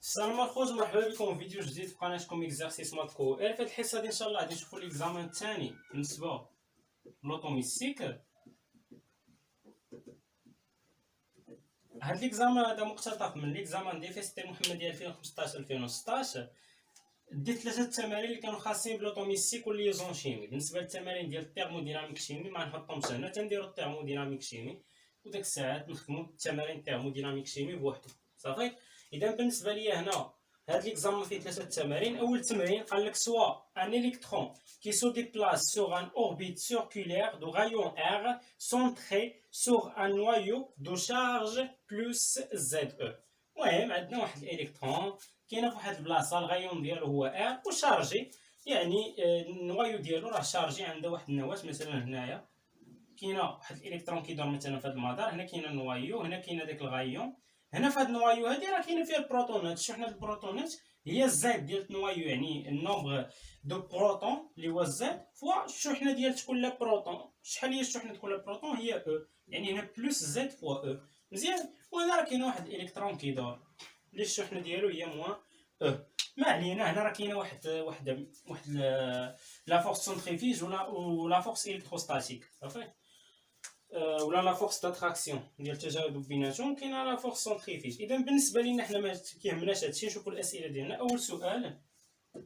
السلام الخوت، مرحبا بكم في فيديو جديد في قناتكم اكزارسيس مات كو ال. في هذه الحصه دي ان شاء الله غادي نشوفوا ليكزامان الثاني بالنسبه لوطوميستيك. هاد ليكزامان هذا مقتطف من ليكزامان ديال فيستي المحمديه 2015 2016. ديت ثلاثه التمارين اللي كانوا خاصين بلوطوميستيك والليزون شيمي. بالنسبه للتمارين ديال الثيرموديناميك شيمي ما نحطهمش هنا، تنديروا الثيرموديناميك شيمي وديك الساعات نخدموا التمارين الثيرموديناميك شيمي بوحدهم صافي. اذا بالنسبه لي هنا هاد ليكزامان فيه ثلاثه تمارين. اول تمرين قال لك سوا ان الكترون qui se déplace sur un orbite circulaire de rayon R centré sur un noyau de charge plus ZE. المهم عندنا واحد الالكترون كاينه فواحد البلاصه الغايون ديالو هو ار وشارجي، يعني النوايو ديالو راه شارجي، عنده واحد النواه مثلا هنايا كاينه واحد الالكترون كيدور مثلا في هذا المدار، هنا كاينه النوايو، هنا كاينه داك الغايون، هنا في هاد النوايو هادي راه كاينه فيها البروتونات. شحال هاد البروتونات هي الزد ديال النوايو، يعني النومبر دو بروتون اللي هو الزد فوا الشحنه ديال كل بروتون. شحال هي الشحنه كل بروتون؟ هي او، يعني هنا بلس زد فوا او. مزيان. وهنا راه كاين واحد الالكترون كيدور اللي الشحنه ديالو هي موان او. ما علينا، هنا راه كاينه واحد لا فورس سنتريفيج ولا فورس الكتروستاتيك صافي، ولا لا فورس داتراكسيون ديال التجاذب بيناتهم، كاينه لا فورس سنتريفيج. اذا بالنسبه لينا حنا ما كيهمناش هادشي. نشوفوا الاسئله ديالنا. اول سؤال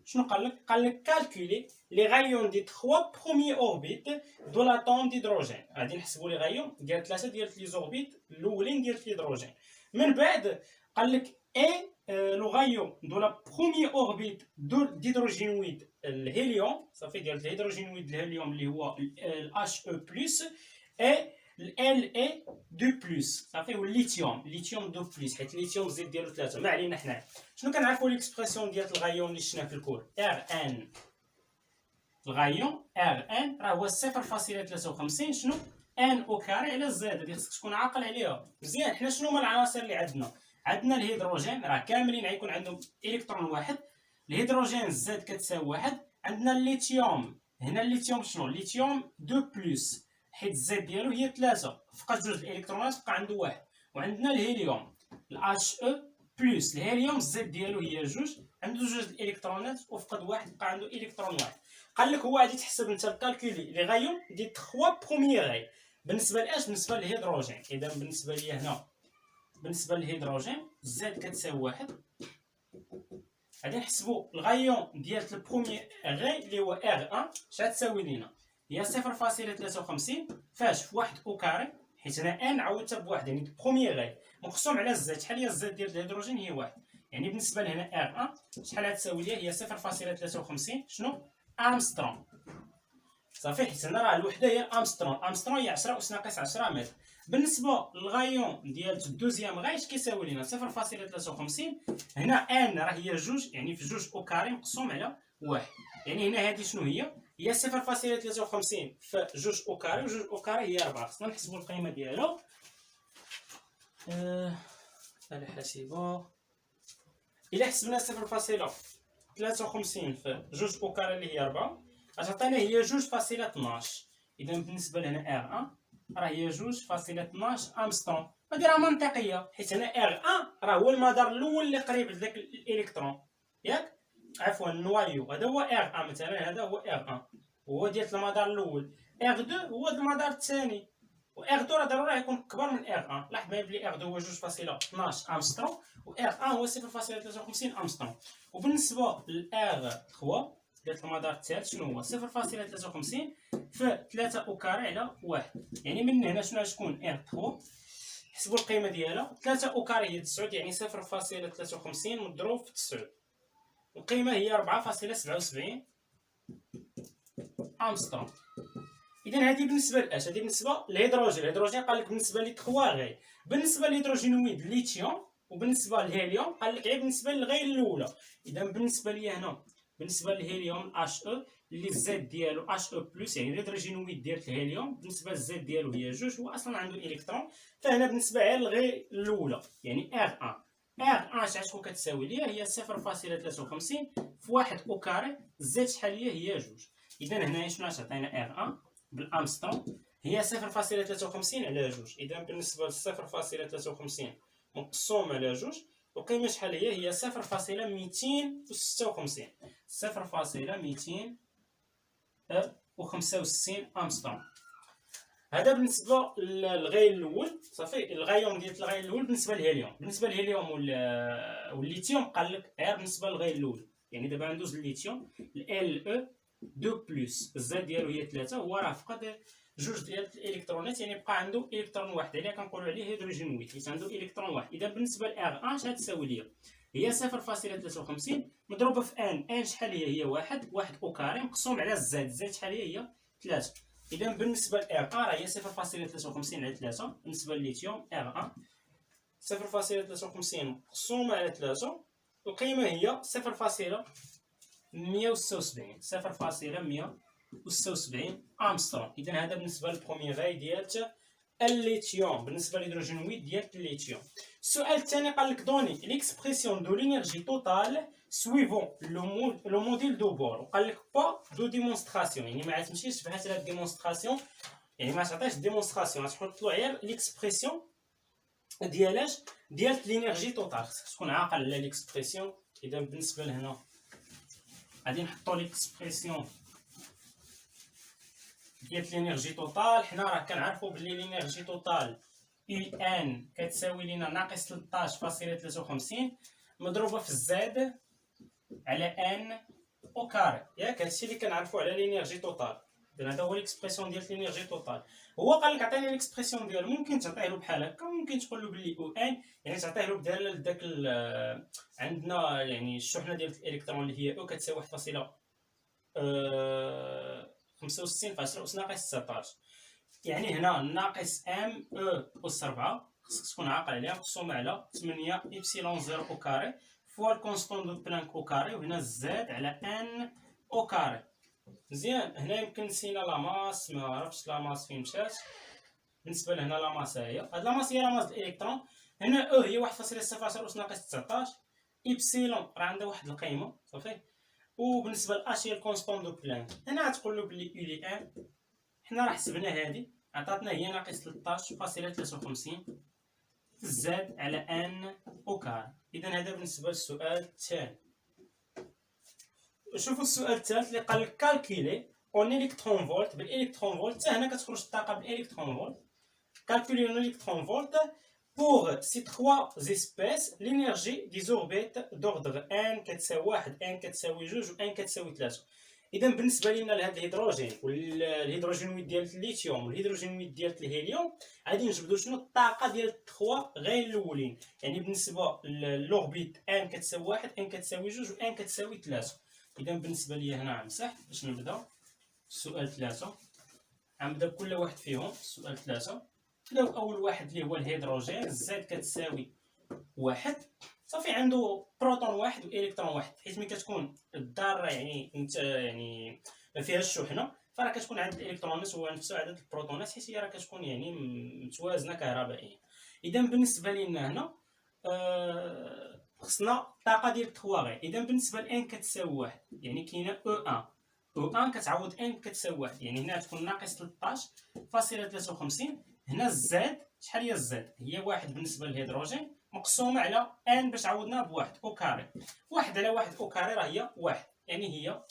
شنو قال لك؟ قال لك كالكولي لي غايون دي 3 بروميير اوربيت دو لاتوم ديدروجين. غادي نحسبوا لي غايون ديال 3 ديال لي زوربيت الاولين ديال الهيدروجين. من بعد قال لك اي لو غايون دو لا بروميير اوربيت ديدروجينويد الهيليوم صافي، ديال الهيدروجينويد الهيليوم اللي هو الاتش او بلس، اي ال اي دو بلس صافي، والليثيوم دو بلس، حيت الليثيوم الزيت ديالو 3. ما علينا حنا شنو كنعرفوا ليكسبرسيون ديال الغايون اللي شفنا في الكور. ار ان الغايون ار ان راه هو 0.53 شنو ان او كاري على زد. هادي خصك تكون عاقل عليها مزيان. حنا شنو هما العناصر اللي عندنا الهيدروجين راه كاملين غيكون عندهم الكترون واحد، الهيدروجين زد كتساوي واحد. عندنا الليثيوم، هنا الليثيوم شنو؟ الليثيوم دو بلس، حيت زد ديالو هي 3، فقط جوج الالكترونات بقى عنده واحد. وعندنا الهيليوم الاتش او بلس، الهيليوم زد ديالو هي جوج، عنده جوج الالكترونات وفقد واحد، بقى عنده الكترون واحد. قال لك هو غادي تحسب انت الكالكولي لي غايون دي 3 بروميير غاي بالنسبه لاش؟ بالنسبه للهيدروجين. اذا بالنسبه ليا هنا بالنسبه للهيدروجين زد كتساوي واحد، غادي نحسبوا الغايون ديال البروميير غاي اللي هو ار 1 شحال تساوي لينا؟ هي 0.53 فاش في واحد او كاري، حيت هنا ان عاودتها بواحد يعني البروميير غاي مقسوم على الزد. شحال هي الزد ديال الهيدروجين؟ هي واحد، يعني بالنسبه لهنا ار 1 شحال غتساوي ليا؟ هي 0.53 شنو؟ امسترون صافي، حيت هنا راه الوحده هي امسترون هي 10 أس ناقص 10 متر. بالنسبه للغايون ديال الدوزيام غاي اش كيساوي لينا؟ 0.53. هنا ان راه هي جوج، يعني في جوج او كاري مقسوم على واحد، يعني هنا هذه شنو هي 0.53 في جوج او كاري، وجوج او كاري هي 4. خصنا نحسبوا القيمه ديالو. على حاسبه الا حسبنا 0.53 في جوج او كاري اللي هي 4 غتعطينا هي 2.12. اذا بالنسبه لهنا ار 1 راه هي 2.12 امسترون. هذه راه منطقيه، حيت هنا ار 1 راه هو المدار الاول اللي قريب لذاك الالكترون ياك، عفوا النوايو. هذا هو ار 1 مثلا، هذا هو ار 1 وهو ديال المدار الاول. ار 2 هو المدار الثاني، و ار 2 راه ضروري يكون اكبر من ار 1. لاحظ بلي ار 2 هو 2.12 امسترون و ار 1 هو 0.53 امسترون. وبالنسبه لار 3 ديال المدار الثالث شنو هو؟ 0.53 في 3 او كاري على 1، يعني من هنا شنو غتكون ار 3؟ حسبوا القيمه ديالها. 3 او كاري هي 9، يعني 0.53 مضروب في 9، القيمه هي 4.77 امسترون. اذا هذه بالنسبه لاش؟ هذه بالنسبه للهيدروجين. الهيدروجين قال لك بالنسبه لي 3 غاي. بالنسبه للهيدروجينويد الليثيوم وبالنسبه للهيليوم قال لك غير بالنسبه للغايه الاولى. اذا بالنسبه لي هنا بالنسبه للهيليوم اش او اللي الزد ديالو اش او بلس، يعني الهيدروجينويد ديال الهيليوم بالنسبه للزد ديالو هي جوج، هو اصلا عنده الكترون. فهنا بالنسبه غير للغايه الاولى يعني ار 1 شحال تكون كتساوي ليا؟ هي 0.53 في واحد او كاري، زد شحال هي جوج. اذا هنا شنو غتعطينا ار 1 بالامسترون؟ هي 0.53 على جوج. اذا بالنسبه ل 0.53 مقسوم على جوج وقيمة شحال هي 0.256 0.265 أمسترون. هذا بالنسبه للغاية الاول. صافي الغايون ديال الغاية الاول بالنسبه للهيليوم. بالنسبه للهيليوم والليثيوم قال لك غير بالنسبه للغاية الاول. يعني دابا ندوز للليثيوم ال او 2 بلس الزاد ديالو هي 3، هو راه فقد جوج ديال الالكترونات، يعني بقى عنده الكترون واحد، اللي كنقولوا عليه هيدروجين ويت، حيت عنده الكترون واحد. اذا بالنسبه ل ار 1 شحال تساوي ليا؟ هي 0.53 مضروبه في ان شحال هي واحد او كاري مقسوم على الزاد شحال هي 3. اذا بالنسبه ل ار 1 راه هي 0.53 على 3. بالنسبه للليثيوم ار 1 0.53 مقسومه على 3، القيمه هي 0.176 امسترون. اذا هذا بالنسبه للبروميير غاي ديال الليثيوم، بالنسبه للهيدروجين ويت ديال الليثيوم. السؤال الثاني قال لك دوني ليكسبرسيون دو لينيرجي توتال سويفون لو موديل دو بور، وقال لك با دو ديمونستراسيون، يعني ما تمشيش بحال هاد ديمونستراسيون، يعني ما تعطيش ديمونستراسيون، غتحط له غير ليكسبرسيون ديالاش ديال لينيرجي توتال. خصك تكون عاقل على ليكسبرسيون. اذا بالنسبه لهنا غادي نحطوا ليكسبرسيون ديال لينيرجي توتال. حنا راه كنعرفوا بلي لينيرجي توتال اي ان كتساوي لينا ناقص 13.53 مضروبه في الزاد على ان او كاري، ياك هادشي اللي كنعرفوا على لينيرجي توتال. اذا هذا هو ليكسبرسيون ديال لينيرجي توتال. هو قال لك عطيني ليكسبرسيون ديالو، ممكن تعطيه له بحال هكا، ممكن تقول له بلي او ان يعني تعطيه له بداله لذاك عندنا يعني الشحنه ديال الالكترون اللي هي او كتساوي 1.65 في 10 أس ناقص 19. يعني هنا ناقص ام او اس 4 خصك تكون عاقل عليها مقسومه على 8 ايبسيلون 0 او كاري فوا الكونستون دو بلانك او كاري، وهنا زاد على ان او كاري. مزيان. هنا يمكن نسينا لا ماس، ما عرفتش لا ماس فين مشات. بالنسبه لهنا لا ماس هي هاد لا ماس هي لا ماس الالكترون. هنا او هي 1.0 اس ناقص 19، ايبسيلون راه عندها واحد القيمه صافي، وبالنسبه لاش هي الكونستون دو بلانك. هنا غتقول له بلي يو لي ان حنا راه حسبنا هادي عطاتنا هي ناقص 13.53 زاد على ان او كار. اذا هذا بالنسبه للسؤال الثاني. شوفوا السؤال الثالث اللي قال لك كالكولي اون الكترون فولت بالالكترون فولت. حتى هنا كتخرج الطاقه بالالكترون فولت. كالكولي اون الكترون فولت pour ces trois espèces l'énergie des orbites d'ordre n كتساوي 1 n كتساوي 2 و n كتساوي 3. اذا بالنسبه لينا لهذا الهيدروجين والهيدروجين ويت ديال الليثيوم والهيدروجين ويت ديال الهيليوم غادي نجبدوا شنو الطاقه ديال التخوا غير الاولين. يعني بالنسبه للوربيت n كتساوي 1 n كتساوي 2 و n كتساوي 3. اذا بالنسبه ليا هنا غنمسح باش نبدا السؤال 3. غنبدا بكل واحد فيهم. السؤال 3 نبداو اول واحد اللي هو الهيدروجين، زد كتساوي 1 صافي، عنده بروتون واحد والكترون واحد، حيت ملي كتكون الذره يعني انت يعني ما فيهاش الشحنه فراه كتكون عدد الالكترونات هو نفسه عدد البروتونات، حيت هي راه كتكون يعني متوازنه كهربائيا. اذا بالنسبه لنا هنا خصنا الطاقه ديال التخواغي. اذا بالنسبه لان كتساوي 1 يعني كاينه او 1 كتعوض ان كتساوي 1، يعني هنا تكون ناقص 13.53. هنا الزاد شحال هي الزاد؟ هي 1 بالنسبه للهيدروجين مقسومه على ان باش عوضناها بواحد او كاري. 1 على 1 او كاري راه هي 1، يعني هي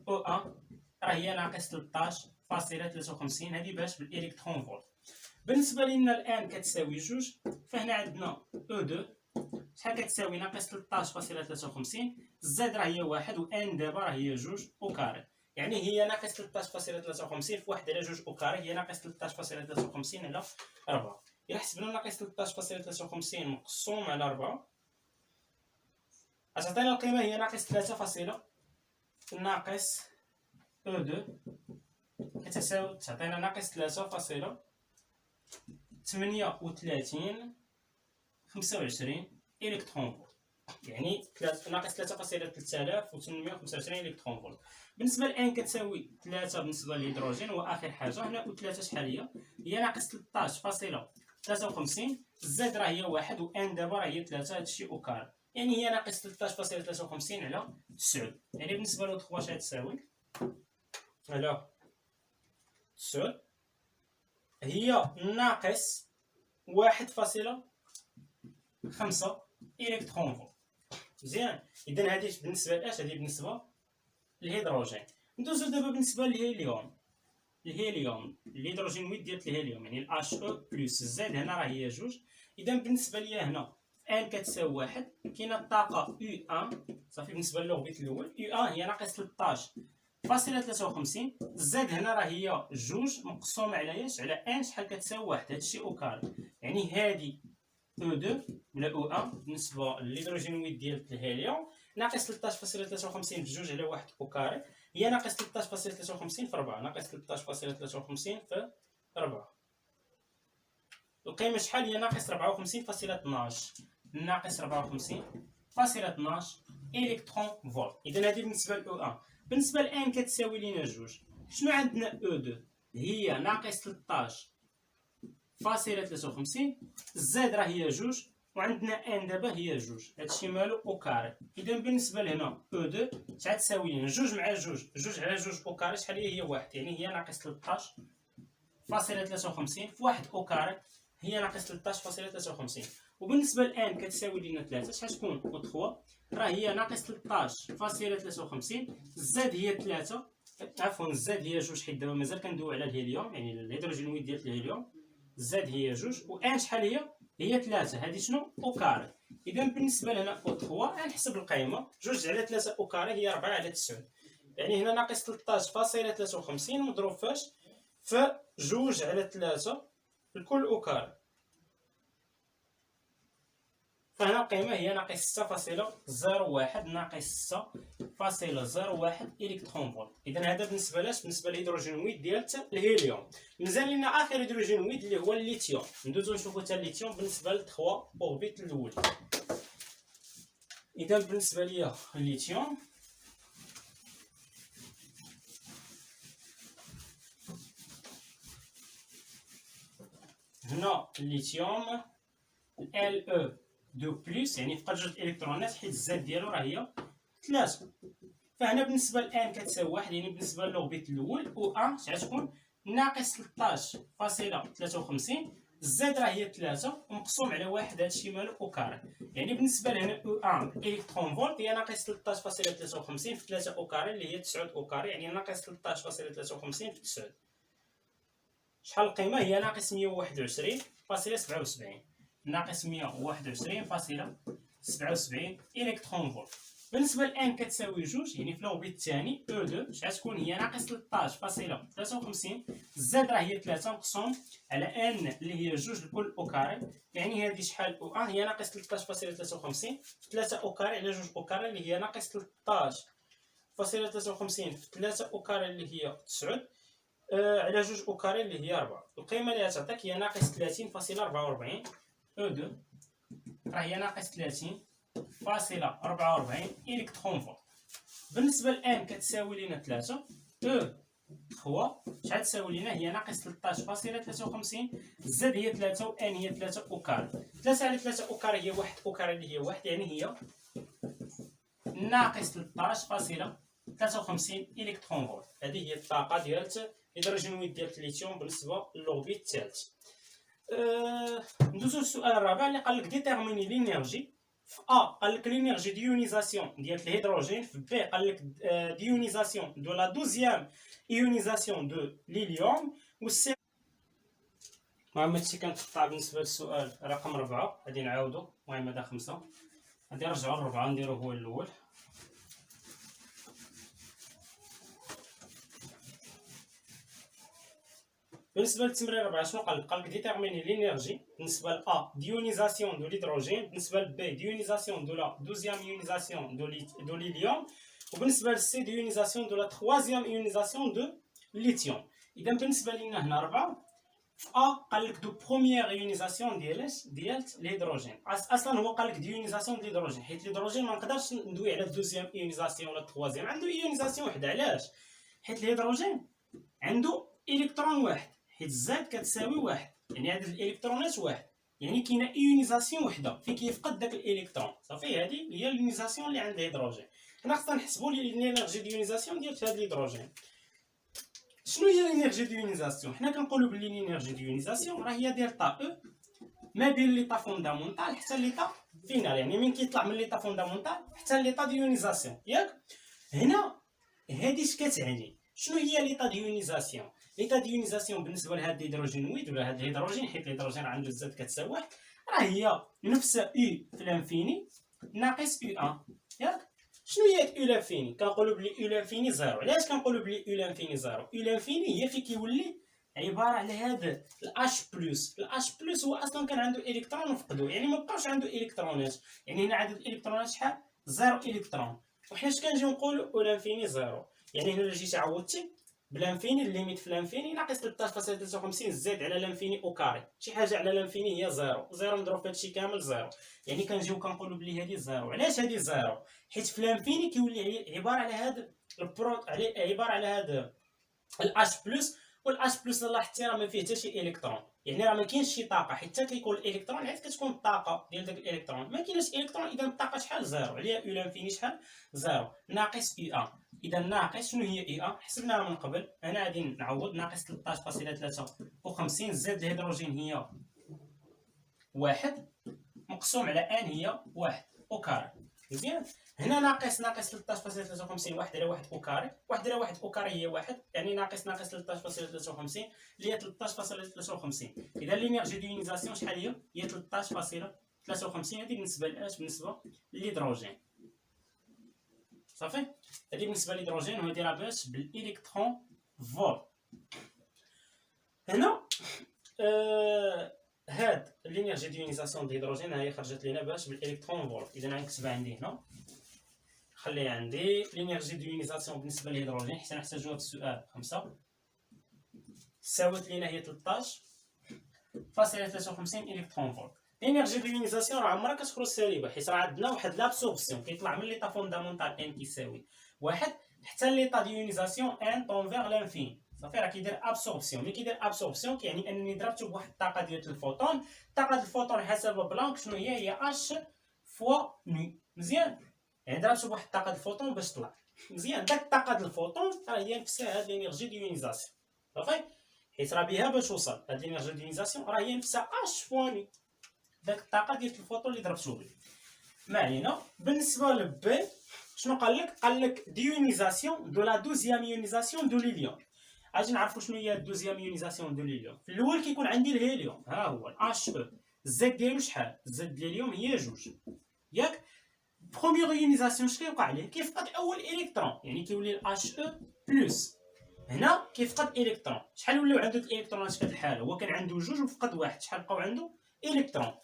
او 1 راه هي ناقص 13.53. هذه باش بالالكترون فولت. بالنسبه لنا الان كتساوي 2، فهنا عندنا او 2 شحال كتساوي ناقص 13.53. الزاد راه هي 1 وان دابا راه هي 2 او كاري، يعني هي ناقص 13.53 في 1 على 2 او كاري هي ناقص 13.53 على 4. إلا حسبنا ناقص 13.53 مقسوم على 4 غتعطينا القيمة هي ناقص 3 ناقص او 2 كتساوي تعطينا ناقص 3.3825 إلكترون فولت، يعني ناقص 3.3825 إلكترون فولت. بالنسبه لان كتساوي 3 بالنسبه للهيدروجين واخر حاجه هنا و3 شحال هي ناقص 13.53. الزاد راه هي 1 وان دابا راه هي 3، هادشي او كار، يعني هي ناقص 13.53 على 9. يعني بالنسبه ل 3 شحال تساوي على 9 هي ناقص 1.5 الكترون فولت. مزيان. اذا هذه بالنسبه لاش؟ هذه بالنسبه للهيدروجين. ندوزو دابا بالنسبه للهيليوم. الهيدروجين ديال الهيليوم يعني الاش او بلس زد هنا راه هي جوج. اذا بالنسبه ليا هنا ان كتساوي واحد، كاينه الطاقه يو ان صافي. بالنسبه للغبيط الاول يو ان هي ناقص 13.53. زد هنا راه هي جوج مقسومه على ياش؟ على ان شحال كتساوي واحد. هادشي او كاري، يعني هادي او 2 ولا او 1 بالنسبه للهيدروجين ديال الهيليوم ناقص 13.53 بجوج على واحد او كاري هي ناقص 13.53 في 4. ناقص 13.53 في 4. القيمه شحال هي؟ ناقص 54.12. ناقص 54.12 الكترون فولت. اذا هذه بالنسبه ل او 1. بالنسبه ل ان كتساوي لينا جوج. شنو عندنا او 2 هي ناقص 13.53. زد راه هي جوج وعندنا ان دابا هي جوج. هادشي مالو او كاري. اذا بالنسبه لهنا او 2 شحال تساوي لنا؟ جوج مع جوج، جوج على جوج او كاري شحال هي؟ واحد، يعني هي ناقص 13.53 في واحد او كاري هي ناقص 13.53. وبالنسبه لان كتساوي لنا 3 شحال تكون؟ او 3 راه هي ناقص 13.53. زد هي 3 عفوا زد هي جوج حيت دابا مازال كندويو على الهيليوم يعني الهيدروجين ديال الهيليوم. زد هي جوج وان شحال هي؟ هي 3. هذه شنو؟ او كاري. اذا بالنسبه لنا او 3 غنحسب القيمه جوج على 3 او كاري هي 4 على 9. يعني هنا ناقص 13.53 مضروب فاش؟ في جوج على 3 الكل او كاري. فهنا القيمه هي ناقص 6.01 ناقص 6.01 الكترون فولت. اذا هذا بالنسبه لاش؟ بالنسبه للهيدروجين ديال الهيليوم. مازال لنا اخر هيدروجين اللي هو الليثيوم. ندوزو نشوفو حتى الليثيوم بالنسبه ل 3 اوربيت الاول. اذا بالنسبه ليا الليثيوم هنا الليثيوم ال او 2 بلس يعني فقد جوج الكترونات حيت الزاد ديالو راه هي 3. فهنا بالنسبه لان كتساوي 1 يعني بالنسبه للغبيط الاول او 1 شحال تكون؟ ناقص 13.53. الزاد راه هي 3 ومقسوم على 1. هادشي مالو او كاري. يعني بالنسبه لهنا او 1 الكترون فولت هي ناقص 13.53 في 3 او كاري اللي هي 9 او كاري يعني ناقص 13.53 في 9. شحال القيمه؟ هي ناقص 121.77. ناقص 121.77 الكترون فولت. بالنسبه لان كتساوي جوج يعني في الاوربيت الثاني او 2 شحال تكون؟ هي ناقص 13.53. زاد راه هي 3 مقسوم على ان اللي هي جوج الكل او كاري يعني هذه شحال؟ او 1 هي ناقص 13.53 في 3 او كاري على جوج او كاري اللي هي ناقص 13.53 في 3 او كاري اللي هي 9 على جوج او كاري اللي هي 4. القيمه اللي غتعطيك هي ناقص 30.44. او 2 راه هي ناقص 30.44 الكترون فولت. بالنسبه لان كتساوي لنا 3 او 3 شحال تساوي لنا؟ هي ناقص 13.53. زد هي 3 وان هي 3 او كاري. 3 على 3 او كاري هي 1 او كاري اللي هي 1 يعني هي ناقص 13.53 الكترون فولت. هذه هي الطاقه ديال الهيدروجين ديال الليثيوم بالنسبه للغبيط الثالث. ندوزو للسؤال الرابع اللي قال لك ديتيرميني لينيرجي. في ا قال لك لينيرجي ديونيزاسيون ديال الهيدروجين. في بي قال لك ديونيزاسيون دو لا دوزيام ايونيزاسيون دو ليليوم. والسي المهم هادشي كنتقطع بالنسبه للسؤال رقم 4. غادي نعاودو. المهم هذا 5 غادي نرجعو ل4 نديرو هو الاول. بالنسبه للتمرين 4 شنو قال لك؟ قال لك ديتيرميني لينيرجي بالنسبه ل ا ديونيزاسيون دو ليدروجين، بالنسبه ل بي ديونيزاسيون دو لا دوزيام ايونيزاسيون دو ليليوم، وبالنسبه للسي ديونيزاسيون دو لا تخوازيام ايونيزاسيون دو ليثيوم. اذا بالنسبه لينا هنا 4 في ا قال لك دو بروميير ايونيزاسيون ديال الهيدروجين. اصلا هو قال لك ديونيزاسيون ديال الهيدروجين حيت الهيدروجين ما نقدرش ندوي على الدوزيام ايونيزاسيون ولا التخوازيام، عنده ايونيزاسيون وحده. علاش؟ حيت الهيدروجين عنده الكترون واحد حيت زاد كتساوي واحد يعني عدد الالكترونات واحد يعني كاينه ايونيزاسيون وحده فين كيفقد داك الالكترون. صافي هذه هي الايونيزاسيون اللي عند الهيدروجين. حنا خصنا نحسبوا الانرجي ديونيزاسيون ديال هذا الهيدروجين. شنو هي الانرجي ديونيزاسيون؟ حنا كنقولوا بلي الانرجي ديونيزاسيون راه هي ديال طا او ما بين ليطا فوندامونتال حتى ليطا فينال، يعني من كيطلع من ليطا فوندامونتال حتى ليطا ديونيزاسيون ياك. هنا هادي اش كتعني؟ شنو هي ليطا ديونيزاسيون؟ ليطا ديونيزاسيون بالنسبه لهاد الهيدروجين ولا هاد الهيدروجين، حيت الهيدروجين عنده الزاد كتساوي واحد، راه هي نفس او في الانفيني ناقص او ان ياك. شنو هي او لانفيني؟ كنقولوا بلي او لانفيني زيرو. علاش كنقولوا بلي او لانفيني زيرو؟ او لانفيني هي في كيولي عباره على هذا الاش بلس. الاش بلس هو اصلا كان عنده الكترون وفقدو، يعني ما بقاوش عنده الكترونات، يعني هنا عدد الالكترونات شحال؟ زيرو الكترون. وحنا اش كنجيو نقولوا او لانفيني زيرو؟ يعني هنا جيتي عوضتي بلانفيني، الليميت في لانفيني ناقص 13.53 زائد على لانفيني او كاري، شي حاجه على لانفيني هي زيرو، زيرو نضرب في هادشي كامل زيرو، يعني كنجيو كنقولوا بلي هادي زيرو. علاش هادي زيرو؟ حيت في لانفيني كيولي عباره على هاد البروت، عباره على هاد الاش بلس، والاش بلس لاحظتي راه ما فيه حتى شي الكترون، يعني راه ما كاينش شي طاقه، حيت حتى كيكون الالكترون عاد كتكون الطاقه ديال داك الالكترون، ما كاينش الكترون، اذا الطاقه شحال؟ زيرو، عليها او لانفيني شحال؟ زيرو ناقص اي ان. اذا ناقص شنو هي اي ان؟ حسبناها من قبل، انا غادي نعوض ناقص 13.53 زائد الهيدروجين هي واحد مقسوم على ان هي واحد او كاري. مزيان. هنا ناقص 13.53 واحد على واحد او كاري، واحد على واحد او كاري هي واحد، يعني ناقص 13.53 اللي هي 13.53. اذا لينيرجي ديونيزاسيون شحال هي؟ هي 13.53. هذه بالنسبه لاش؟ بالنسبه للهيدروجين. صافي. هذه بالنسبه للهيدروجين، وهذه راه باش بالالكترون فولت. هنا هاد لينيرجي ديونيزاسيون ديال الهيدروجين هي خرجت لينا باش بالالكترون فولت. اذا غنكتبها عندي هنا، خليها عندي لينيرجي ديونيزاسيون بالنسبه للهيدروجين حيت نحتاجوها في السؤال 5 ساوت لينا هي 13.53 الكترون فولت. لينيرجي ديونيزاسيون راه عمرها كتخرج سالبه، حيت راه عندنا واحد لابسوربسيون كيطلع من ليطا فوندامونتال ان كيساوي واحد حتى ليطا ديونيزاسيون ان طونفيغ لانفين. صافي، راه كيدير ابسوربسيون. ملي كيدير ابسوربسيون كيعني انني ضربته بواحد الطاقه ديال الفوتون. الطاقه ديال الفوتون حسب بلانك شنو هي؟ هي اش فوا نو. مزيان، يعني ضربته بواحد الطاقه ديال الفوتون باش طلع. مزيان، داك الطاقه ديال الفوتون راه هي نفسها هاد لينيرجي ديونيزاسيون. صافي، حيت راه بها باش وصل هاد لينيرجي ديونيزاسيون راه هي نفسها اش فوا نو، داك الطاقه ديال الفوتون اللي ضربتو به. ما علينا. بالنسبه لبي شنو قال لك؟ قال لك ديونيزاسيون دو لا دوزيام يونيزاسيون دو ليليوم. اجي نعرفوا شنو هي الدوزيام يونيزاسيون دو ليليوم. في الاول كيكون عندي الهيليوم، ها هو الاش او، الزد ديالو شحال؟ الزد ديال الهيليوم هي جوج ياك. بروميير يونيزاسيون اش كيوقع ليه؟ كيفقد اول الكترون، يعني كيولي الاش او بلس. هنا كيفقد الكترون. شحال ولاو عنده الالكترونات في هذه الحاله؟ هو كان عنده جوج وفقد واحد، شحال بقاو عنده؟ الكترون.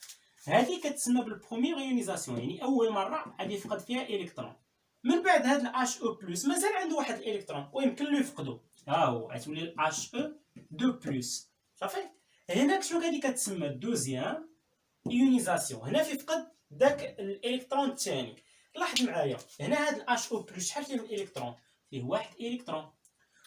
هذه كتسمى بالبروميير يونيزاسيون، يعني اول مره غادي يفقد فيها الكترون. من بعد هاد الاش او بلس مازال عنده واحد الالكترون ويمكن له يفقدو، ها هو غتولي الاش او دو بلس. صافي. هنا شنو غادي كتسمى دوزيام يونيزاسيون. هنا فقد داك الالكترون الثاني. لاحظ معايا هنا هاد الاش او بلس شحال فيه من الالكترون؟ فيه واحد الكترون.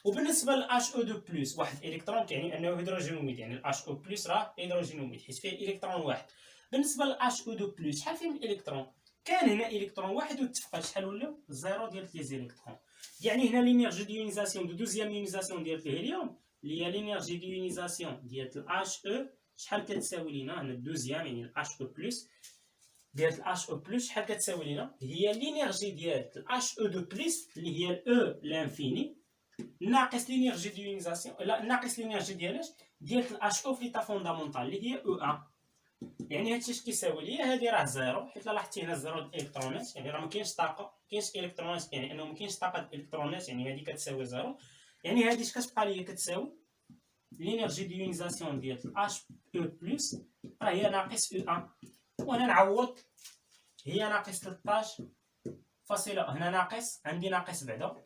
وبالنسبه للاش او دو بلس واحد الكترون كيعني انه هيدروجينوميد، يعني الاش او بلس راه هيدروجينوميد حيت فيه الكترون واحد. بالنسبه للاش او دو بلس شحال فيه من الالكترون؟ كان هنا الكترون واحد وتفقد، شحال ولاو؟ زيرو ديال لي زيليكترون. يعني هنا لينيرجي ديونيزاسيون دو دوزيام يونيزاسيون ديال الهيليوم اللي هي لينيرجي ديونيزاسيون ديال الاش او شحال كتساوي لينا؟ هنا الدوزيام يعني الاش او بلس ديال الاش او بلس شحال كتساوي لينا؟ هي لينيرجي ديال الاش او دو بلس اللي هي الاو لانفيني ناقص لينيرجي ديونيزاسيون، لا ناقص لينيرجي ديال الاش او في ليطا فوندامونتال اللي هي او ان. يعني هادشي اش كيساوي ليا؟ هادي راه زيرو، حيت لاحظتي هنا زيرو د الالكترونات، يعني راه ما كاينش طاقه، ما كاينش الكترونات، يعني انه ما كاينش طاقه د الالكترونات، يعني هادي كتساوي زيرو. يعني هادي اش كتبقى ليا؟ كتساوي لينيرجي ديونيزاسيون ديال الاش او بلس راه هي ناقص او ان. وهنا نعوض هي ناقص 13 فاصله، هنا ناقص عندي ناقص بعدا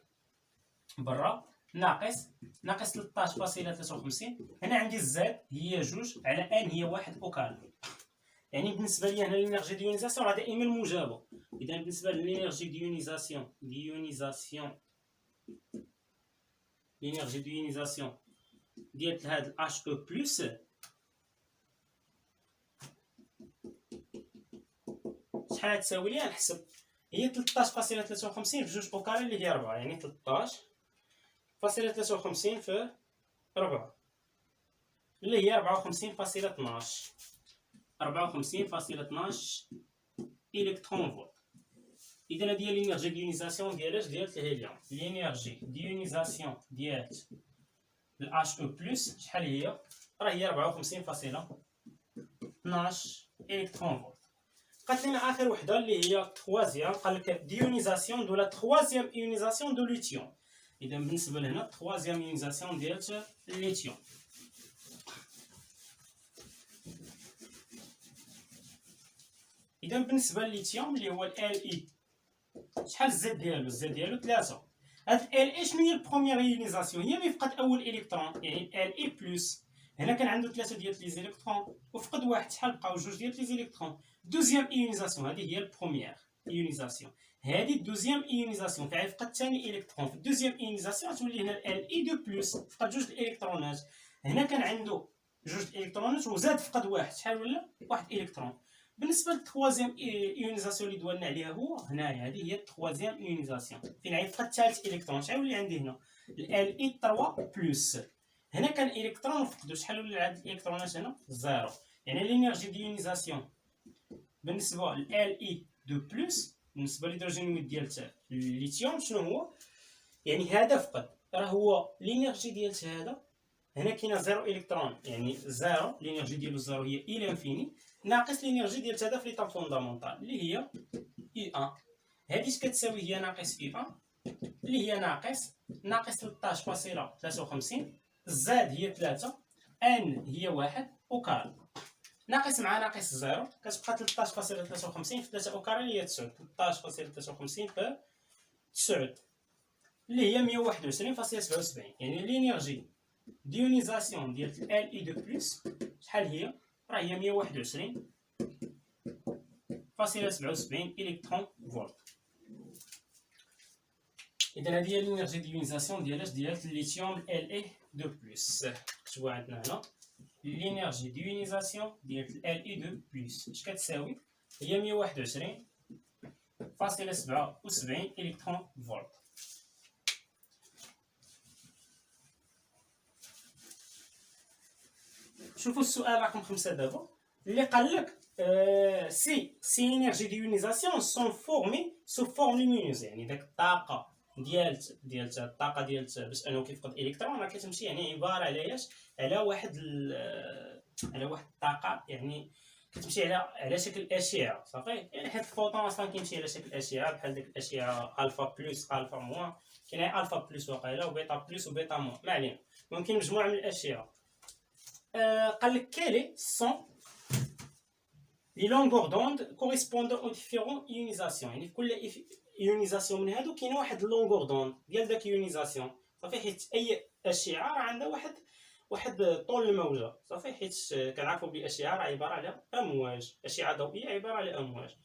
برا ناقص 13.53. هنا عندي الزاد هي جوج على ان هي واحد او كاري. يعني بالنسبه لي هنا لينيرجي ديونيزاسيون راه دائما موجبه. اذا بالنسبه للينيرجي ديونيزاسيون لينيرجي ديونيزاسيون ديال هاد الاش او بلس شحال تساوي ليها؟ نحسب هي 13.53 في جوج او كاري اللي هي 4، يعني 13.53 في 4 اللي هي 54.12. 54.12 الكترون فولت. اذا هذه هي لينيرجي ديونيزاسيون ديال الهيليوم. لينيرجي ديونيزاسيون ديال الاتش او بلس شحال هي؟ راه هي 54.12 الكترون فولت. قالت لنا اخر وحده اللي هي تخوازيام، قال لك ديونيزاسيون دو لا تخوازيام ايونيزاسيون دو ليثيوم. اذا بالنسبه لهنا تخوازيام ايونيزاسيون ديال الليثيوم. اذا بالنسبه للليثيوم اللي هو ال اي، شحال الزد ديالو؟ الزد ديالو 3. هاد ال اي شنو هي البروميير ايونيزاسيون؟ هي ملي فقد اول الكترون، يعني ال اي بلس. هنا كان عنده 3 ديال لي زيليكترون وفقد واحد، شحال بقاو؟ 2 ديال لي زيليكترون. دوزيام ايونيزاسيون هذه هي البروميير ايونيزاسيون. هذه الدوزيام ايونيزاسيون فيها فقد ثاني الكترون. في الدوزيام ايونيزاسيون تولي هنا ال اي دو بلس فقد 2 الالكترونات. هنا كان عنده 2 الالكترونات وزاد فقد واحد، شحال ولا؟ 1 الكترون. بالنسبه للتخوازيام ايونيزاسيون اللي دوالنا عليها هو هنايا، هذه هي التخوازيام ايونيزاسيون فين عيط فقد ثالث الكترون. شحال ولا عندي هنا؟ ال اي 3 بلس. هنا كان الكترون وفقدو، شحال ولا عدد الالكترونات هنا؟ 0. يعني لينيرجي ديونيزاسيون بالنسبه لل اي 2 بلس بالنسبه للهيدروجين ديال الليثيوم شنو هو؟ يعني هذا فقد، راه هو لينيرجي ديال هذا هنا كاينه 0 الكترون، يعني 0 لينيرجي ديالو 0 هي اي لانفيني ناقص لينيرجي ديال هذا في ليطاب فوندامونطال اللي هي اي 1. هذه اش كتساوي؟ هي ناقص اي 1 اللي هي ناقص 13.53. الزاد هي 3، ان هي 1 وكار، ناقص مع ناقص 0 كتبقى 13.53 في 3 وكار اللي هي 9. 13.53 في 9 اللي هي 121.77. يعني لينيرجي ديونيزاسيون ديال ال اي دو بلس شحال هي؟ راه هي 121.77 الكترون فولت. اذا هذه هي لينيرجي ديونيزاسيون ديال الليثيوم ال اي دو بلس. كتبوا عندنا هنا لينيرجي ديونيزاسيون ديال ال اي دو بلس اش كتساوي؟ هي 121.77 الكترون فولت. شوفوا السؤال رقم 5 دابا اللي قال لك سي انرجي ديونيزاسيون سون فورمي سو فورم لومينوز. يعني داك الطاقه ديال الطاقه ديال باش انه كيفقد الكترون راه كتمشي يعني عباره على اش؟ على واحد الطاقه، يعني كتمشي على شكل اشعه صافي. يعني حيت الفوطون اصلا كيمشي على شكل اشعه بحال ديك الاشعه الفا بلس الفا موان. كاين الفا بلس واقيلا وبيتا بلس وبيتا موان، ما علينا، ممكن مجموعه من الاشعه. قال لك كالي سون لي لونغور دوند كوريسبوندون او ديفيرون ايونيزاسيون. يعني في كل ايونيزاسيون من هادو كاين واحد لونغور دوند ديال داك ايونيزاسيون صافي. حيت اي اشعه راه عندها واحد طول الموجه صافي. حيت كنعرفوا بلي الاشعه راه عباره على امواج، اشعه ضوئيه عباره على امواج،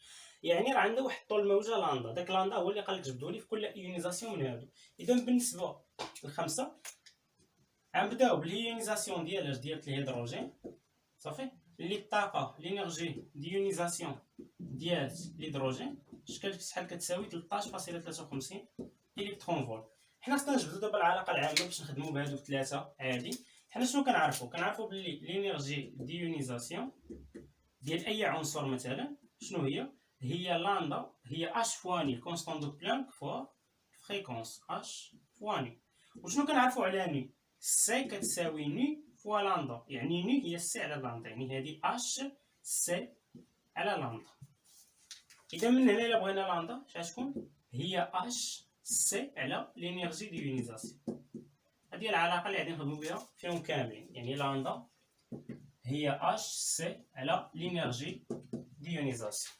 يعني راه عندها واحد طول الموجه لاندا. داك لاندا هو اللي قال لك جبدوا لي في كل ايونيزاسيون من هادو. اذا بالنسبه للخمسه غنبداو بالهيونيزاسيون ديال الهيدروجين صافي. اللي الطاقه لينيرجي ديونيزاسيون ديال الهيدروجين شحال كتساوي؟ 13.53 الكترون فولت. حنا خصنا نجبدو دابا العلاقه العامه باش نخدمو بهادو ثلاثه عادي. حنا شنو كنعرفو بلي لينيرجي ديونيزاسيون ديال اي عنصر مثلا شنو هي لاندا هي اش فواني كونستون دو بلانك فوا فريكونس اش فواني. وشنو كنعرفو على ني؟ سي كتساوي ني فوا لاندا، يعني ني هي سي على لاندا، يعني هذه اش سي على لاندا. اذا من هنا الا بغينا لاندا شتكون؟ هي اش سي على لينيرجي ديونيزاسيون. هذه العلاقه اللي غادي نخدمو بها فيهم كاملين. يعني لاندا هي اش سي على لينيرجي ديونيزاسيون.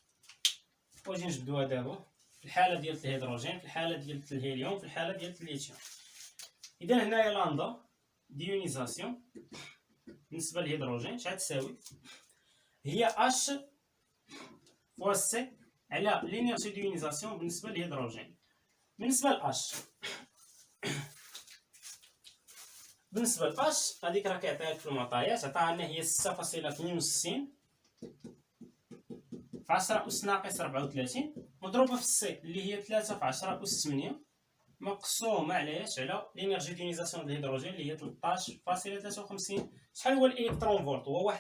واجي نجبدوها دابا في الحاله ديال الهيدروجين، في الحاله ديال الهيليوم، في الحاله ديال الليثيوم. اذا هنايا لاندا ديونيزاسيون بالنسبه للهيدروجين شحال تساوي؟ هي اش فوا سي على لينيرجي ديونيزاسيون بالنسبه للهيدروجين. بالنسبه لاش هذيك راه كيعطيها لك في المعطيات، عطاها لنا هي 6.62 في 10 أس ناقص 34 مضروبه في السي اللي هي 3 في 10 أس 8 مقسومه على اش؟ على لينيرجي ديونيزاسيون ديال الهيدروجين اللي هي 13.53. شحال هو الالكترون فولت؟ هو 1.6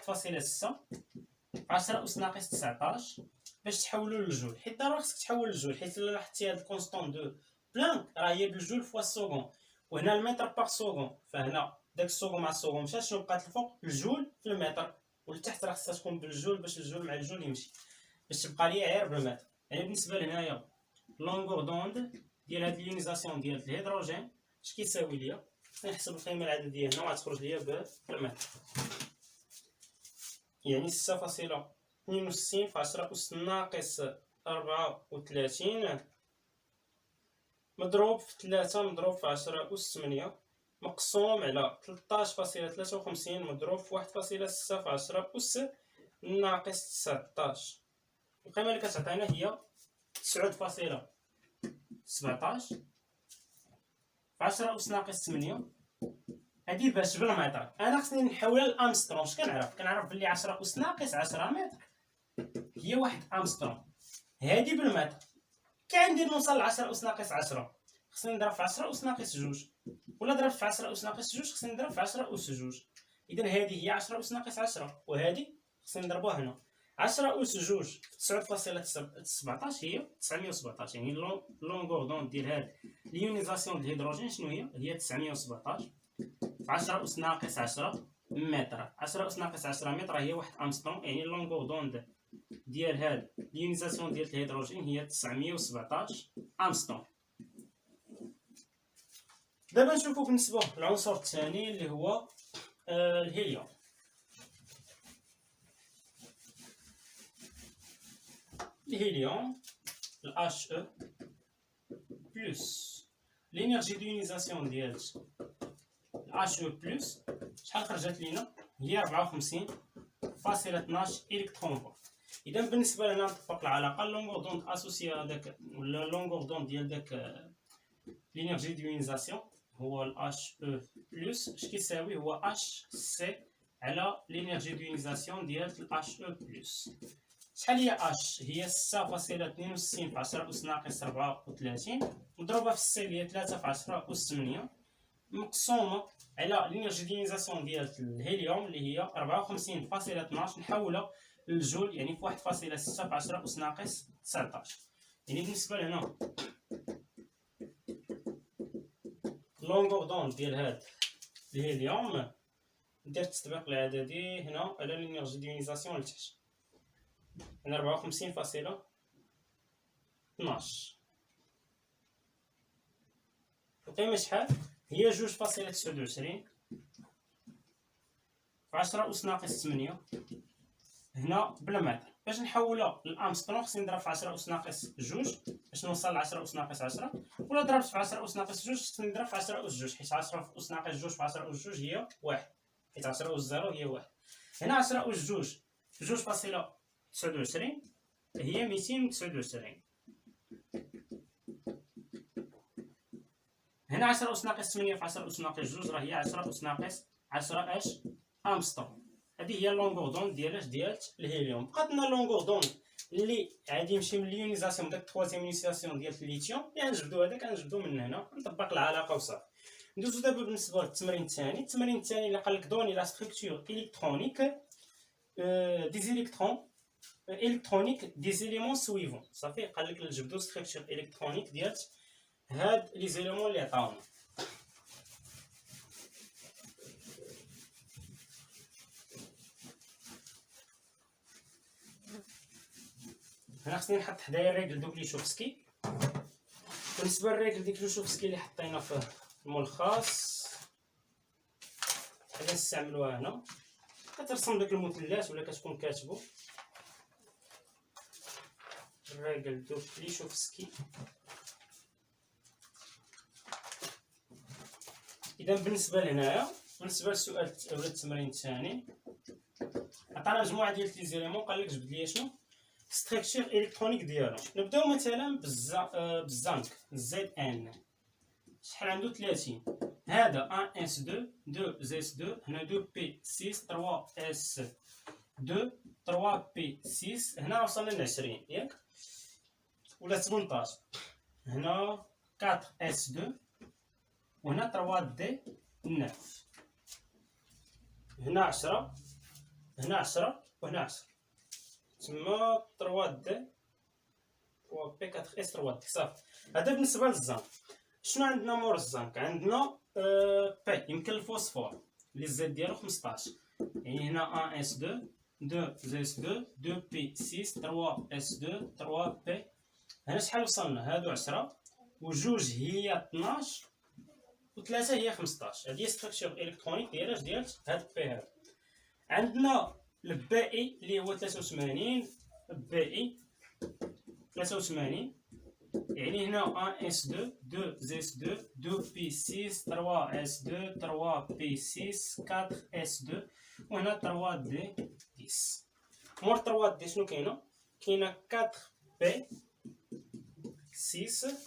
في 10 أس ناقص 19 باش تحولو للجول، حيت ضروري خصك تحول للجول، حيت الا لاحظتي هاد الكونستون دو بلانك راه هي بالجول فوا السكون، وهنا المتر باغ سكون، فهنا داك السكون مع السكون مشى، شنو بقات الفوق؟ الجول في المتر، والتحت راه خصها تكون بالجول باش الجول مع الجول يمشي، باش تبقى ليا غير بالمتر. يعني بالنسبه لهنايا لونغور دوند ديال هاد ليونيزاسيون ديال الهيدروجين اش كيساوي ليا؟ نحسب القيمه العدديه هنا وغتخرج ليا بالمتر، يعني 6.62 في 10 أس ناقص 34 مضروب في 3 مضروب في 10 أس 8 مقسوم على 13.53 مضروب في 1.6 في 10 أس ناقص 19. القيمة اللي كتعطينا هي 9.17 في 10 أس ناقص 8. هادي باش بالمتر، انا خصني نحولها لامسترون. اش كنعرف بلي 10 أس ناقص 10 متر هي 1 امسترون. هادي بالمتر كي غندير نوصل ل 10 أس ناقص 10 خصني نضرب في 10 أس ناقص 2، ولا ضربت في 10 أس ناقص 2 خصني نضرب في 10 أس 2. اذا هادي هي 10 أس ناقص 10 وهادي خصني نضربوها هنا. 10 أس 2 في 9.17 هي 917، يعني لونغور دوند ديال هاد ليونيزاسيون ديال الهيدروجين شنو هي 917 في 10 أس ناقص 10 متر. 10 أس ناقص 10 متر هي 1 امسترون، يعني لونغور دوند ديال هاد ليونيزاسيون ديال الهيدروجين هي 917 امسترون. دابا نشوفو بالنسبه للعنصر الثاني اللي هو الهيليوم. الهيليوم He بلس لينيرجي ديونيزاسيون ديال He بلس شحال خرجت لينا؟ هي 54.12 الكترون فولت. اذا بالنسبه لنا نطبق العلاقه لونغور دوند اسوسي هذاك ولا لونغور دوند ديال داك لينيرجي ديونيزاسيون هو He بلس اش كيساوي؟ هو Hc على لينيرجي ديونيزاسيون ديال He بلس. شحال هي H؟ هي 6.62 في 10 أس ناقص 34 مضروبة في السي اللي هي 3 في 10 أس 8 مقسومة على لينيرجي ديونيزاسيون ديال الهيليوم اللي هي 54.12 نحولها للجول، يعني في 1.6 في 10 أس ناقص 19. يعني بالنسبة لهنا لونغور دوند ديال هاد الهيليوم ندير التطبيق العددي هنا على لينيرجي ديونيزاسيون لتحت، يعني 54.12. القيمة شحال؟ هي 2.29 في 10 أس ناقص 8 هنا بالمتر. باش نحولها للامسترون خصني نضرب في 10 أس ناقص 2 باش نوصل ل 10 أس ناقص 10، ولا ضربت في 10 أس ناقص 2 خصني نضرب في 10 أس 2، حيت 10 أس ناقص 2 في 10 أس 2 هي 1، حيت 10 أس 0 هي 1. هنا 10 أس 2 2.29 هي 229. هنا 10 أس ناقص 8 في 10 أس ناقص 2 راه هي 10 أس ناقص 10 اش امسترون. هذه هي لونغور دوند ديال الهيليوم. بقات لنا لونغور دوند اللي غادي يمشي من ليونيزاسيون داك التروازيام يونيزاسيون ديال الليثيوم، يعني نجبدو هذاك غنجبدو من هنا نطبق العلاقه وصافي. ندوزو دابا بالنسبه للتمرين الثاني. التمرين الثاني اللي قال لك دوني لا ستركتور الكترونيك دي زيليكترون الكترونيك دي زيليمون سويفون. صافي قال لك نجبدو ستركتور الكترونيك ديال هاد لي زيليمون اللي عطاونا. هنا خصني نحط حدايا الريغل دو كليشوفسكي. بالنسبه للريغل دو كليشوفسكي اللي حطينا في الملخص غادي نستعملوها هنا. كترسم داك المثلث ولا كتكون كاتبو الريغل دو كليشوفسكي. اذا بالنسبه لهنايا بالنسبه للسؤال ولا التمرين الثاني عطانا مجموعه ديال لي زيليمون، قال لك جبد لي شنو ستركتور الكترونيك ديالو. نبداو مثلا بالزنك زد ان شحال عنده 30. هذا 1 اس 2 2 اس 2 هنا 2 بي 6 3 اس 2 3 بي 6 هنا وصلنا ل 20 ياك ولا 18. هنا 4 اس 2 وهنا 3 دي 9. هنا 10 هنا 10 وهنا 10. تما 3 دي 3 بي 4 اس 3 دي صافي. هذا بالنسبه للزنك. شنو عندنا مور الزنك؟ عندنا بي يمكن الفوسفور اللي الزيت ديالو 15، يعني هنا 1 اس 2 2 اس 2 2 بي 6 3 اس 2 3 بي. هنا شحال وصلنا؟ هادو 10 وجوج هي 12 و3 هي 15. هادي هي ستراكشر الكترونيك ديال هاد بي هذا. عندنا الباقي اللي هو 83 باقي 83، يعني هنا 1 اس 2 2 اس 2 2 بي 6 3 اس 2 3 بي 6 4 اس 2 وهنا 3 دي 10. مور 3 دي شنو كاينه؟ كاينه 4 بي 6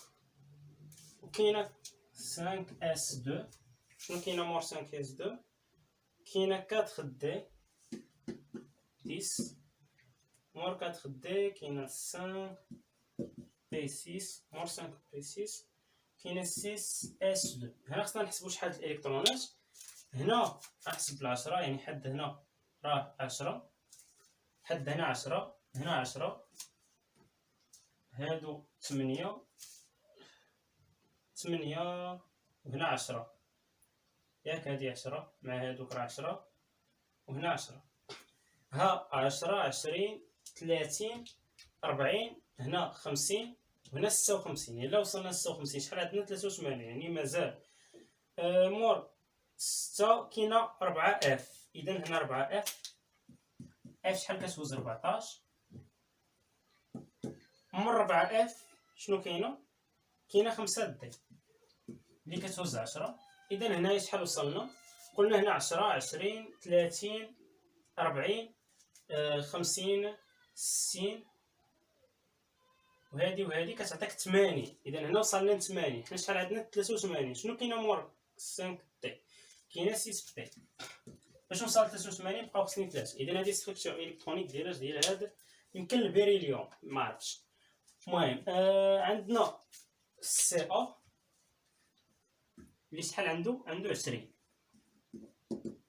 وكاينه 5 اس 2. شنو كاينه مور 5 اس 2؟ كاينه 4 دي 10 مور 4 دي كاينه 5 بي 6 مور 5 بي 6 كاينه 6 اس 2. هنا خصنا نحسبوا شحال الالكترونات. هنا احسب ال10 يعني حد هنا راه 10 حد هنا 10 هنا 10 هادو 8 وهنا 10 ياك هادي 10 مع هادوك راه 10 وهنا 10. ها 10 20 30 40 هنا 50 وهنا 56. الا وصلنا 56 شحال عندنا؟ 83. يعني مازال مور 6 كاينه 4 اف. اذا هنا 4 اف شحال كتوز؟ 14. مور 4 اف شنو كاينه؟ كاينه 5 دي اللي كتوز 10. اذا هنايا شحال وصلنا؟ قلنا هنا 10 20 30 40 50 60 وهادي كتعطيك 80. اذا هنا وصلنا ل 80. حنا شحال عندنا؟ 83. شنو كاينه مور 5 دي؟ كاينه 6 دي. باش نوصل ل 83 بقاو خصني 3. اذا هذه ستركتور الكترونيك ديال هذا يمكن البيريليوم ما عرفتش. المهم عندنا سي او اللي شحال عنده 20.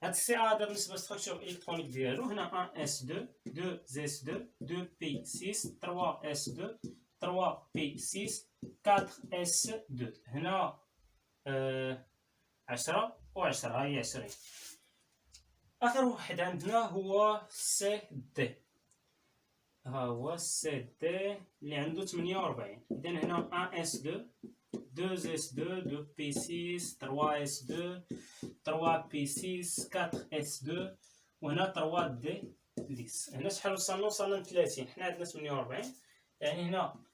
هاد السي ا هذا بالنسبه للستركتور الكترونيك ديالو. هنا 1 اس 2 2 اس 2 2 بي 6 3 اس 2 3 بي 6 4 اس 2. هنا 10 و10 هاهي 20. اخر واحد عندنا هو سي دي. ها هو سي دي اللي عنده 48. اذا هنا 1 اس 2 2 اس 2 2 بي 6 3 اس 2 3 بي 6 4 اس 2 وهنا 3 دي 10. هنا شحال وصلنا؟ وصلنا ل 30. حنا عندنا 48 يعني هنا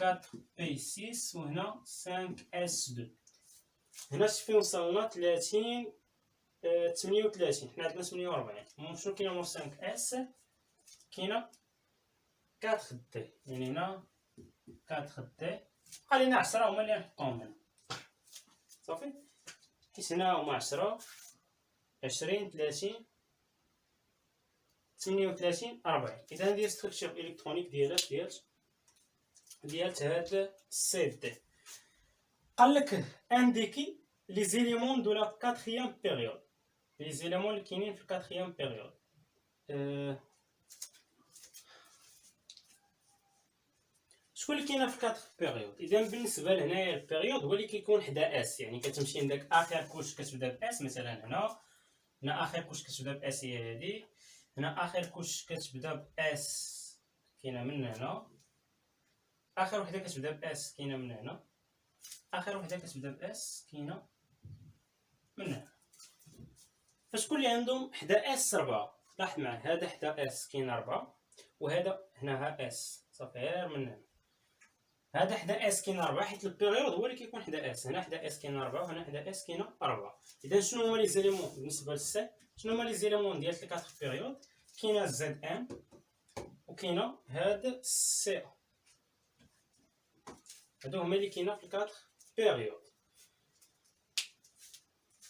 4 بي 6 وهنا 5 اس 2. هنا فين وصلنا؟ 30 38. حنا عندنا 48. شنو كاينه مور 5 اس؟ كاينه 4 دي، يعني هنا 4 دي بقى لينا 10 هما اللي نحطوهم هنا صافي. حيت هنا هما 10 20 30 38 40. اذا هذه ستركتور الكترونيك ديال هاد سي دي. قال لك انديكي لي زيليمون دو لا كاتريام بيريود. لي زيليمون اللي كاينين في الكاتريام بيريود. شكون اللي كاينه في الكاتر بيريود؟ اذا بالنسبه لهنايا البيريود هو اللي كيكون حدا اس، يعني كتمشي عندك اخر كوش كتبدا باس. مثلا هنا اخر كوش كتبدا باس هي هادي. هنا اخر كوش كتبدا باس كاينه من هنا. اخر وحده كتبدا باس كاينه من هنا. اخر وحده كتبدا باس كاينه من هنا. فشكون اللي عندهم حدا اس 4؟ لاحظ معايا هذا حدا اس كاين 4 وهذا هنا ها اس صافي غير من هنا. هذا حدا اس كاين 4 حيت البيريود هو اللي كيكون حدا اس. هنا حدا اس كاين 4 وهنا حدا اس كاين 4. اذا شنو هما لي زيليمون بالنسبه للسي؟ شنو هما لي زيليمون ديال الكاتر بيريود؟ كاينه زد ام وكاينه هاد سي. هادو هما اللي كاينه في الكاتر بيريود.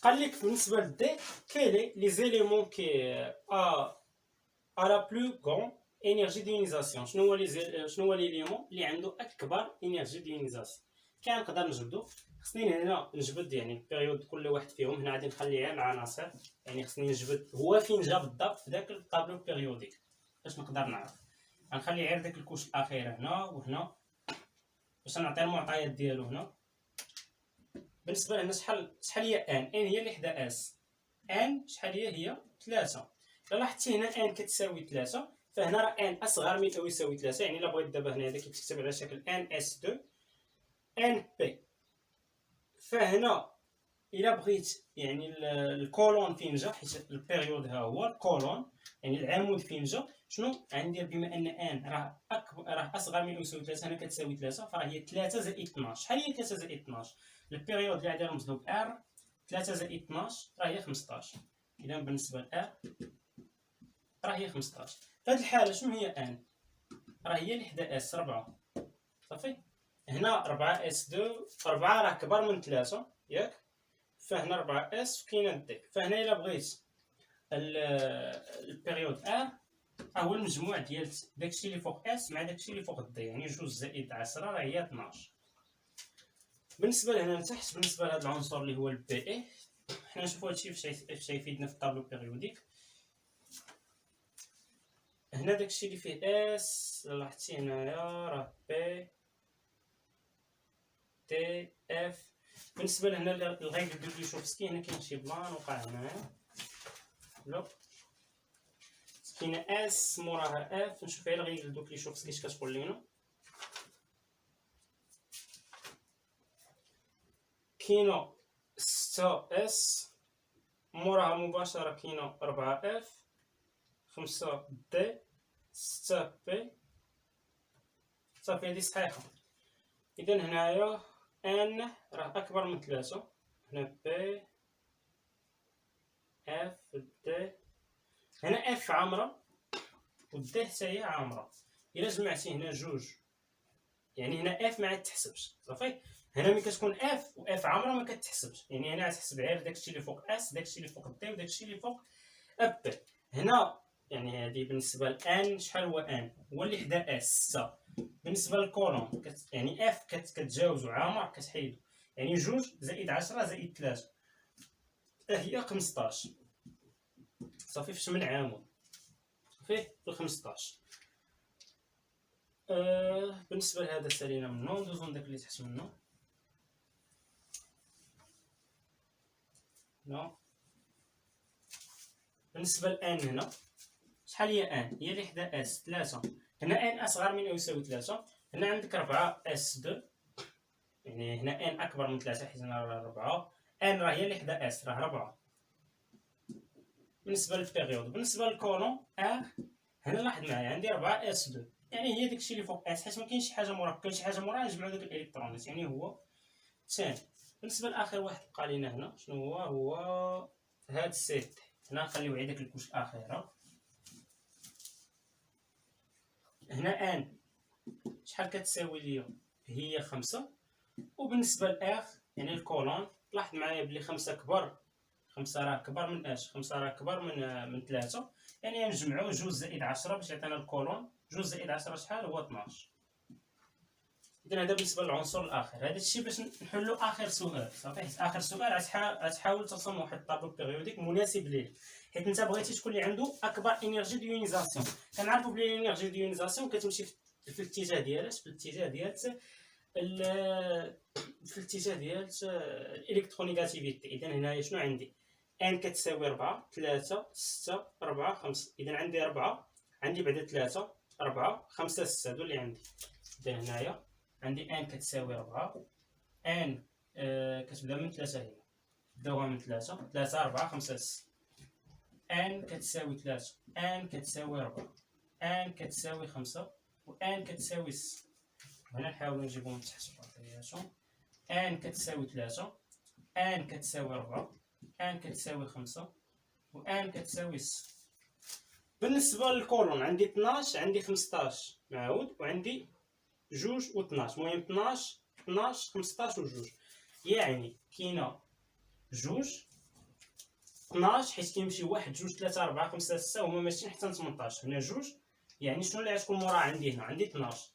قال لك بالنسبه للدي كاين لي زيليمون كي ا لا بلو غون انرجي ديونيزاسيون. شنو هو ليليمون اللي عنده اكبر انرجي ديونيزاسيون؟ كنقدر نجبدو. خصني هنا نجبد يعني البيريود كل واحد فيهم. هنا غادي نخليها مع عناصر، يعني خصني نجبد هو فين جا بالضبط في داك الطابلو بيريوديك باش نقدر نعرف. غنخلي غير داك الكوش الاخير هنا وهنا باش نعطي المعطيات ديالو هنا. بالنسبه لهنا شحال هي ان هي اللي حدا اس. ان شحال هي 3. الا لاحظتي هنا ان كتساوي 3، فهنا راه ان اصغر من او يساوي 3. يعني الا بغيت دابا هنا هذا كيتكتب على شكل ان اس 2 ان بي. فهنا الا بغيت يعني الكولون فين جا، حيت البيريود ها هو الكولون يعني العمود فين جا، شنو غندير؟ بما ان راه اصغر من او يساوي 3، هنا كتساوي 3، فراه هي 3 زائد 12. شحال هي 3 زائد 12؟ البيريود اللي عندها رمز له ار 3 زائد 12 راه هي 15. اذا بالنسبه لار راه هي 15. في هذه الحاله شنو هي ان؟ راه هي اللي حدا اس 4. صافي. هنا 4 اس 2 4 راه كبر من 3 ياك، فهنا 4 اس وكاينه دي. فهنا الا بغيت البيريود ار هو المجموع ديال داكشي اللي فوق اس مع داكشي اللي فوق دي، يعني 2 زائد 10 راه هي 12. بالنسبه لهنا لتحت، بالنسبه لهذا العنصر اللي هو البي اي، حنا نشوفوا هادشي فاش غيفيدنا في الطابلو بيريوديك. هنا داكشي اللي فيه اس لاحظتي هنايا راه بي تي اف. بالنسبه لهنا الغير ديال ليشوفسكي، هنا كاين شي بلان وقع هنايا لو كاينه اس موراها اف. نشوف غير غير دوك ليشوفسكي اش كتقول لينا. كاينه 6 اس موراها مباشره كاينه 4 اف 5 دي 6 بي. صافي هادي صحيحه. اذا هنايا ان راه اكبر من 3. هنا بي اف دي، هنا اف عامره ودي حتى هي عامره. الا جمعتي هنا جوج يعني هنا اف ما تحسبش. صافي. هنا ملي كتكون اف واف عامره ما كتحسبش، يعني هنا غتحسب غير داكشي اللي فوق اس، داكشي اللي فوق دي وداكشي اللي فوق اب. هنا يعني هذه بالنسبه لان شحال هو ان؟ هو اللي حدا اس 6. بالنسبه للكولون يعني اف كتجاوزو عامر كتحيدو، يعني 2 زائد 10 زائد 3 هي 15. صافي في 8 عامود صافي في 15. بالنسبه لهذا سالينا منه، ندوزو لداك اللي تحت منه. نو بالنسبه لان هنا شحال هي ان؟ هي اللي حدا اس 3. هنا ان اصغر من او يساوي 3. هنا عندك 4 اس 2، يعني هنا ان اكبر من 3 حيت هنا راه 4. ان راه هي اللي حدا اس راه 4 بالنسبه للبيريود. بالنسبه للكولون ار هنا لاحظ معايا عندي 4 اس 2، يعني هي داكشي اللي فوق اس حيت ما كاينش شي حاجه موراه، كاين شي حاجه موراه نجمعوا داك الالكترونات يعني هو ثاني. بالنسبه لاخر واحد بقى لينا هنا شنو هو هاد السيت. هنا نخليو غير داك الكوش الاخيره. هنا ان شحال كتساوي ليا؟ هي 5. وبالنسبه لاخ يعني الكولون لاحظ معايا بلي 5 كبر. 5 راه كبر من اش؟ 5 راه كبر من 3، يعني نجمعو 2 زائد 10 باش يعطينا الكولون. 2 زائد 10 شحال هو 12. اذا هذا بالنسبه للعنصر الاخر. هذا الشيء باش نحلو اخر سؤال. صافي. حيت اخر سؤال غتحاول ترسم واحد الطابلو بيريوديك مناسب ليه، حيت انت بغيتي تكون اللي عنده اكبر انرجي ديونيزاسيون. كنعرفوا بلي الانرجي ديونيزاسيون كتمشي في الاتجاه ديالها، في الاتجاه ديال الالكترونيغاتيفيتي. اذا هنايا شنو عندي؟ ان كتساوي 4 3 6 4 5. اذا عندي 4 عندي بعدا 3 4 5 6 هادو اللي عندي. اذا هنايا عندي ان كتساوي 4 ان كتبدا من 3. هنا بداوها من 3 3 4 5 6. ان كتساوي 3 ان كتساوي 4 ان كتساوي 5 وان كتساوي 6. هنا نحاولوا نجيبو من تحت بعضياتهم. ان كتساوي 3 ان كتساوي 4 ان كتساوي 5 وان كتساوي 6. بالنسبه للكولون عندي 12 عندي 15 معاود وعندي 2 و12. المهم 12 12 15 و2، يعني كاينه 2 12 حيت كيمشي 1 2 3 4 5 6 هما ماشيين حتى ل 18. هنا 2 يعني شنو اللي غتكون موراه عندي؟ هنا عندي 12.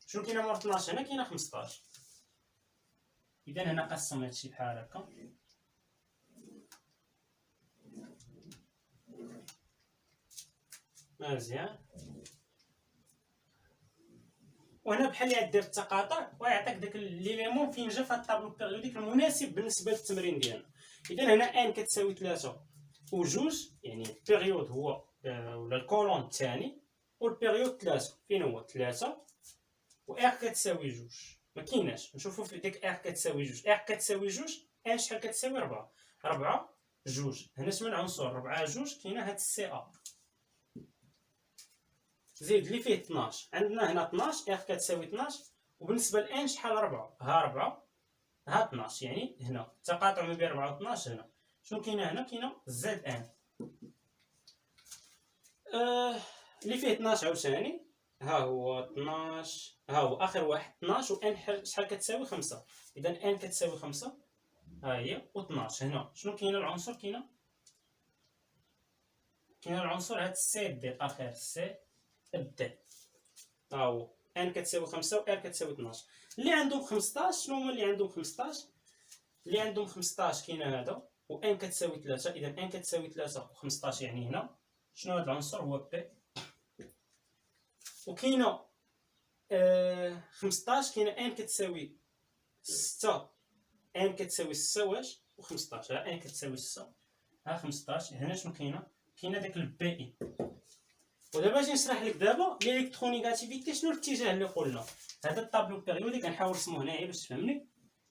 شنو كاينه مورا 12؟ هنا كاينه 15. اذا هنا قسم هادشي بحال هكا. مزيان. وهنا بحال اللي دير التقاطع ويعطيك داك ليليمون فين جا في هاد الطابلو بيريوديك المناسب بالنسبه للتمرين ديالنا. اذا هنا ان كتساوي 3 و2، يعني البيريود هو ولا الكولون الثاني، والبيريود 3 فين هو 3 و ار كتساوي 2. ما كايناش. نشوفوا في ديك ار كتساوي 2، ار كتساوي 2 ان شحال كتساوي 4 2. هنا شمن عنصر 4 2 كاينه هاد السي ا. زيد اللي فيه 12 عندنا هنا 12 ار كتساوي 12، وبالنسبه لان شحال 4 ها 4 ها 12، يعني هنا التقاطع ما بين 4 و 12. هنا شنو كاينه؟ هنا كاينه زد ان اللي فيه 12 عاوتاني. ها هو 12، ها هو اخر واحد 12 و ان شحال كتساوي 5. اذا ان كتساوي 5 ها هي و 12. هنا شنو كاينه العنصر؟ كاينه العنصر هاد السي دي الاخير، سي دي ها هو ان كتساوي 5 و ار كتساوي 12. اللي عندهم 15 شنو هما اللي عندهم 15؟ اللي عندهم 15 كاينه هذا و ان كتساوي 3. اذا ان كتساوي 3 و 15 يعني هنا شنو هذا العنصر؟ هو بي. وكاينه 15 كاينه ان كتساوي 6، ان كتساوي 6 واش و 15. ها ان كتساوي 6 ها 15. هنا شنو كاينه؟ كاينه داك البي اي. ودابا اجي نشرح لك دابا الالكترونيغاتيفيتي. شنو الاتجاه اللي قلنا؟ هذا الطابلو بيريودي كنحاول نرسمو هنايا باش تفهمني.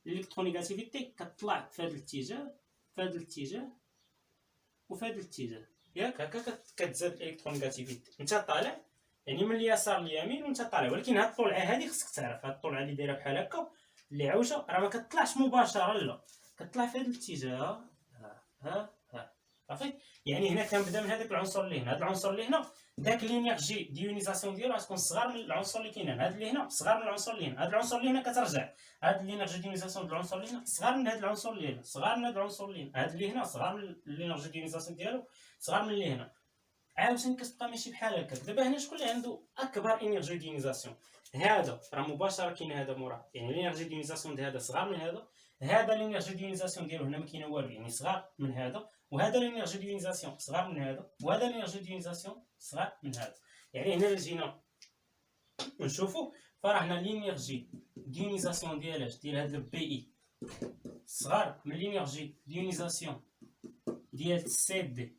الالكترونيغاتيفيتي كتطلع في هذا الاتجاه، في هذا الاتجاه وفي هذا الاتجاه، ياك هكا كتزاد الالكترونيغاتيفيتي. انت طالع يعني من اليسار لليمين وانت طالع، ولكن هاد الطلعه هادي خصك تعرف، هاد الطلعه اللي دايره بحال هكا اللي عوجه راه ما كتطلعش مباشره، لا كتطلع في هذا الاتجاه. ها صافي. يعني هنا كنبدا من هذاك العنصر اللي هنا، هذا العنصر اللي هنا داك لينيرجي ديونيزاسيون ديالو غتكون صغار من العنصر اللي كاين هنا. هذا اللي هنا صغار من العنصر اللي هنا، هذا العنصر اللي هنا كترجع. هذا لينيرجي ديونيزاسيون ديال العنصر اللي هنا صغار من هذا العنصر اللي هنا، صغار من هذا العنصر اللي هنا. هذا اللي هنا صغار من لينيرجي ديونيزاسيون ديالو، صغار من اللي هنا. عاوتاني كتبقى ماشي بحال هكا. دابا هنا شكون اللي عنده اكبر انرجي ديونيزاسيون؟ هذا راه مباشره كاين هذا موراه، يعني الانرجي ديونيزاسيون ديال هذا صغار من هذا. هذا الانرجي ديونيزاسيون ديالو هنا ما كاينه والو، يعني صغار من هذا. وهذا الانرجي ديونيزاسيون صغار من هذا، وهذا الانرجي ديونيزاسيون صغار من هذا. يعني هنا جينا نشوفوا فراه هنا الانرجي ديونيزاسيون ديال هذا البي اي صغار من الانرجي ديونيزاسيون ديال سي دي،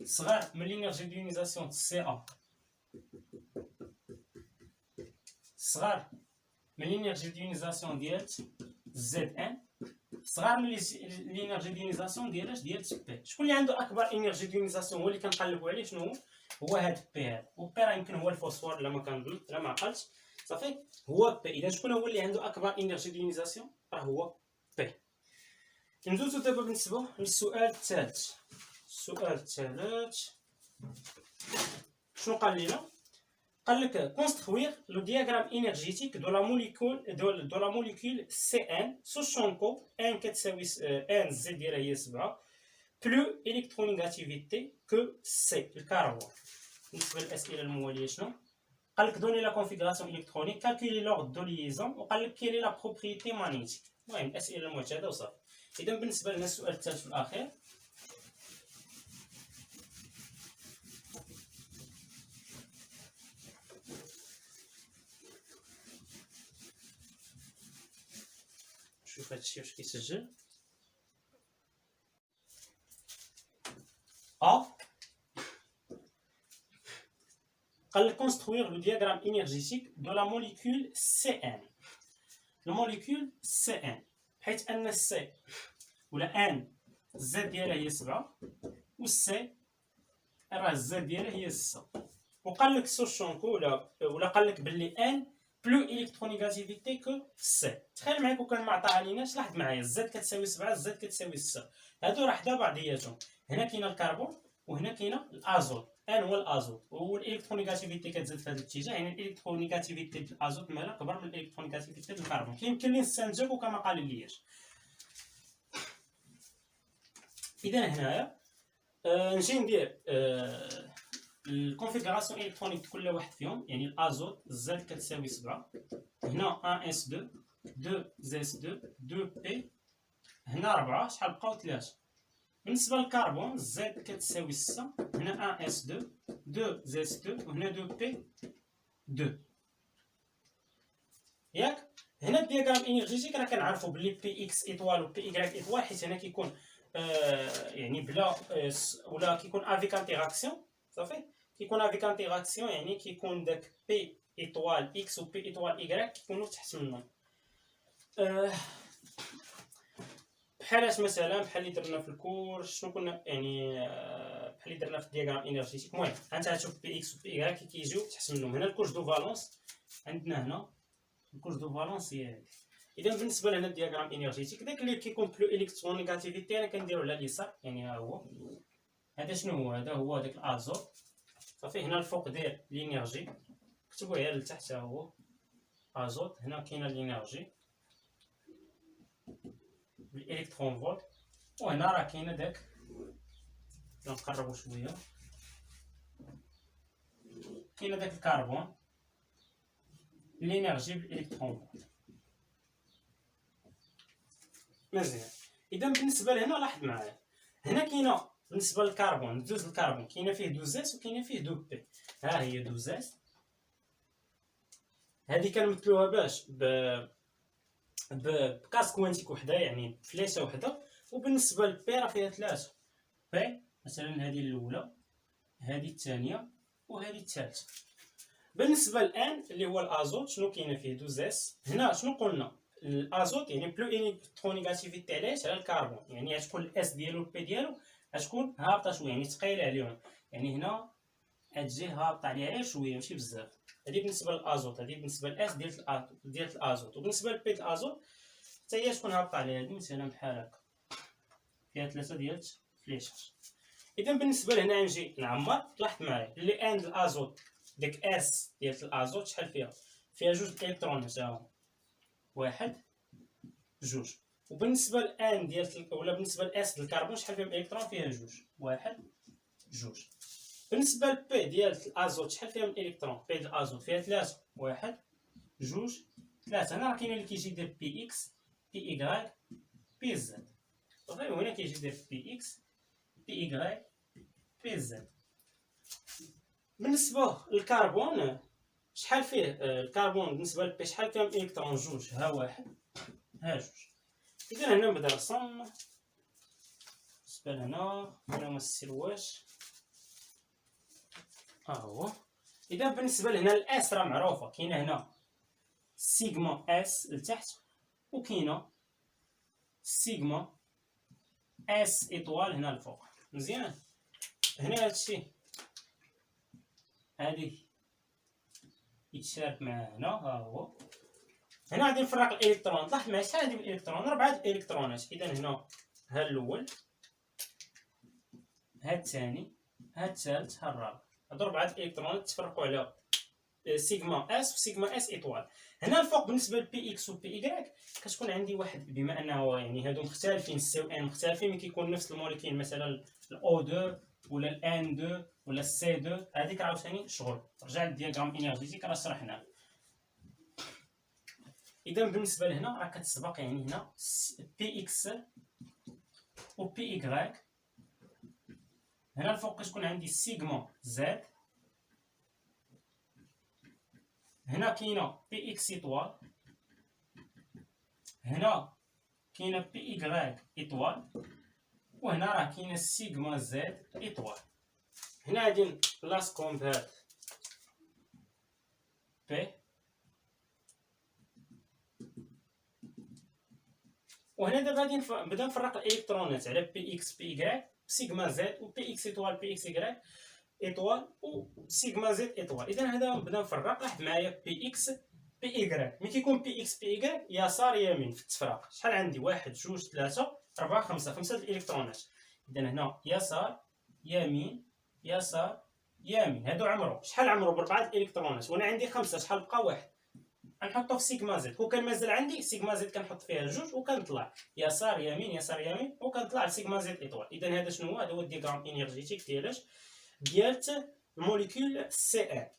صغار من الانرجي ديونيزاسيون سي ا، صغار من الانرجي ديونيزاسيون ديال زد ان، صغار من الانرجي ديونيزاسيون ديال بي. شكون اللي عنده اكبر انرجي ديونيزاسيون هو اللي كنقلبوا عليه؟ شنو هو هذا بي. هذا وبي راه يمكن هو الفوسفور، لا ما كنظن، لا ما عقلتش صافي هو بي. اذا شكون هو اللي عنده اكبر انرجي ديونيزاسيون؟ راه هو بي. ندوزو دابا بالنسبه للسؤال الثالث. السؤال الثالث شنو قال لنا؟ قال لك construire le diagramme énergétique de la molécule CN sachant que N كتساوي N Z ديالها هي 7 plus électronégativité que C الكربون. بالنسبه للاسئله المواليه شنو قال لك؟ دوني لا configuration électronique, calculer l'ordre de liaison، وقال لك quelle est la propriété magnétique. المهم الاسئله المعتاده وصافي. اذا بالنسبه لنا السؤال الثالث والاخير شوف هادشي واش كيسجل. قال لك construire le diagramme énergétique de la molécule CN. la molécule CN حيت ان السي ولا ان الزد ديالها هي 7 والسي راه الزد ديالها هي 6. وقال لك سوشونكو ولا قال لك باللي ان بلو الكترونيغاتيفيتي كو سي. تخيل معايا كون كان ما عطاها ليناش، لاحظ معايا الزد كتساوي 7 الزد كتساوي 6، هادو راه حدا بعضياتهم. هنا كاين الكربون وهنا كاين الازوت، ان هو الازوت والالكترونيغاتيفيتي كتزاد في هذا الاتجاه، يعني الالكترونيغاتيفيتي ديال الازوت مالها اكبر من الالكترونيغاتيفيتي ديال الكربون. كيمكن لي نستنتجو كما قال لياش. اذا هنايا نجي ندير الكونفيغوراسيون الكترونيك كل واحد فيهم، يعني الازوت زد كتساوي 7، هنا 1 اس 2 2 اس 2 2 بي، هنا 4 شحال بقاو 3. بالنسبه للكربون زد كتساوي 6، هنا 1 اس 2 2 اس 2 وهنا 2 بي 2. ياك. هنا الدياغرام انرجيتيك راه كنعرفوا بلي بي اكس ايطوال و بي ايكغيك ايطوال، حيت هنا كيكون يعني بلا ولا كيكون افيك انتيراكسيون. صافي، كيكون افيك انتيراكسيون يعني كيكون داك بي ايطوال اكس و بي ايطوال ايكغيك كيكونوا تحت منهم. بحالاش مثلا بحال اللي درنا في الكورس، شنو كنا يعني بحال اللي درنا في الدياغرام انرجيتيك. المهم انت غتشوف بي اكس و بي ايكغيك كيجيو تحت منهم. هنا الكورس دو فالونس عندنا، هنا الكورس دو فالونس هي هادي. اذا بالنسبه لهنا الدياغرام انرجيتيك، داك اللي كيكون بلو الكترون نيجاتيفيتي انا كنديرو على اليسار، يعني ها هو. هذا شنو هو؟ هذا هو داك الازوت. صافي، هنا الفوق داير لينيرجي، كتبوها هي لتحت، ها هو ازوت. هنا كاينه لينيرجي بالالكترون فولت، وهنا راه كاينه داك، نقربو شويه، كاينه داك الكربون لينيرجي بالالكترون فولت. مزيان. اذا بالنسبه لهنا لاحظ معايا، هنا كاينه بالنسبه للكربون، زوج الكربون كاينه فيه دوز اس وكاينه فيه دو بي. ها هي دوز اس، هذه كنمثلوها باش بكاس كوانتيك وحده، يعني فليشه وحده. وبالنسبه للبي راه فيها ثلاثه بي، مثلا هذه الاولى، هذه الثانيه، وهذه الثالثه. بالنسبه للان اللي هو الازوت، شنو كاينه فيه دوز اس. هنا شنو قلنا؟ الازوت يعني بلو الكترونيغاتيفيتي علاش على الكربون، يعني غتكون الاس ديالو البي ديالو غتكون هابطه شويه، يعني ثقيله عليهم، يعني هنا غتجي هابطه عليها غير شويه ماشي بزاف. هذه بالنسبه للازوت، هذه بالنسبه للاس ديال الازوت. وبالنسبه للبي الازوت حتى هي تكون هابطه عليها، هذه مثلا بحال هكا فيها ثلاثه ديال الفليشات. اذا بالنسبه لهنا نجي نعمر، لاحظ معايا اللي عند الازوت ديك اس ديال الازوت شحال فيها؟ فيها جوج الكترونات، ها هما واحد جوج. وبالنسبه لان ديال ولا بالنسبه لاس ديال الكربون شحال فيهم الكترون؟ فيها جوج، واحد جوج. بالنسبه لبي ديال الازوت شحال فيها من الالكترون؟ بي ديال الازوت فيها ثلاثه، واحد جوج ثلاثه. هنا راه كاين اللي كيجي يدير بي اكس بي ايكغيك بي زد. صافي، وهنا كيجي يدير بي اكس بي ايكغيك بي زد. بالنسبه للكربون شحال فيه الكربون؟ بالنسبه للبي شحال فيه من الالكترون؟ جوج، ها واحد ها جوج. اذا هنا نبدا نرسم. بالنسبه لهنا هنا ما نسيروهاش، ها هو. اذا بالنسبه لهنا الاس راه معروفه، كاينه هنا سيغما اس لتحت، وكاينه سيغما اس ايطوال هنا الفوق. مزيان. هنا هادشي هادي يتشارك مع هنا، ها هو. هنا غادي نفرق الالكترون، لاحظ معايا شحال هادي من الالكترون؟ 4 الالكترونات. اذا هنا ها الاول، ها الثاني، ها الثالث، ها الرابع. هادو 4 الكترونات تفرقوا على سيغما اس وسيغما اس ايطوال. هنا الفوق بالنسبه لبي اكس وبي ايكغيك كتكون عندي واحد، بما انه يعني هادو مختلفين، السي و ان مختلفين، ملي كيكون نفس الموليكيل، مثلا الاو 2 ولا الان 2 ولا السي 2، هذيك عاوتاني شغل رجع للدياغرام انرجيتيك راه شرحناه. اذا بالنسبه لهنا راه كتسبق، يعني هنا بي اكس و بي ايكغيك. هنا الفوق كتكون عندي سيغما زد، هنا كاينه بي اكس ايطوال، هنا كاينه بي ايكغيك ايطوال، وهنا راه كاينه سيغما زد ايطوال. هنا غادي نلاصقهم بهاد بي، وهنا دابا غادي نبدا نفرق الالكترونات على بي اكس بي ايكغيك سيغما زد، وبي اكس ايطوال بي اكس ايكغيك ايطوال، وسيغما زد ايطوال. اذا هذا نبدا نفرق. لاحظ معايا بي اكس بي ايكغيك، ملي كيكون بي اكس بي ايكغيك يسار يمين في التفراق، شحال عندي؟ واحد جوج ثلاثه اربعه خمسه، خمسه الالكترونات. اذا هنا يسار يمين يسار يمين، هادو عمرو شحال؟ عمرو بربعه الالكترونات، وانا عندي خمسه، شحال بقى؟ واحد. غنحطو في سيغما زد، كون كان مازال عندي سيغما زد كنحط فيها جوج وكنطلع يسار يمين يسار يمين وكنطلع لسيغما زد ايطوال. اذا هذا شنو هو؟ هذا هو الدياغرام انرجيتيك ديالت الموليكول سي ان.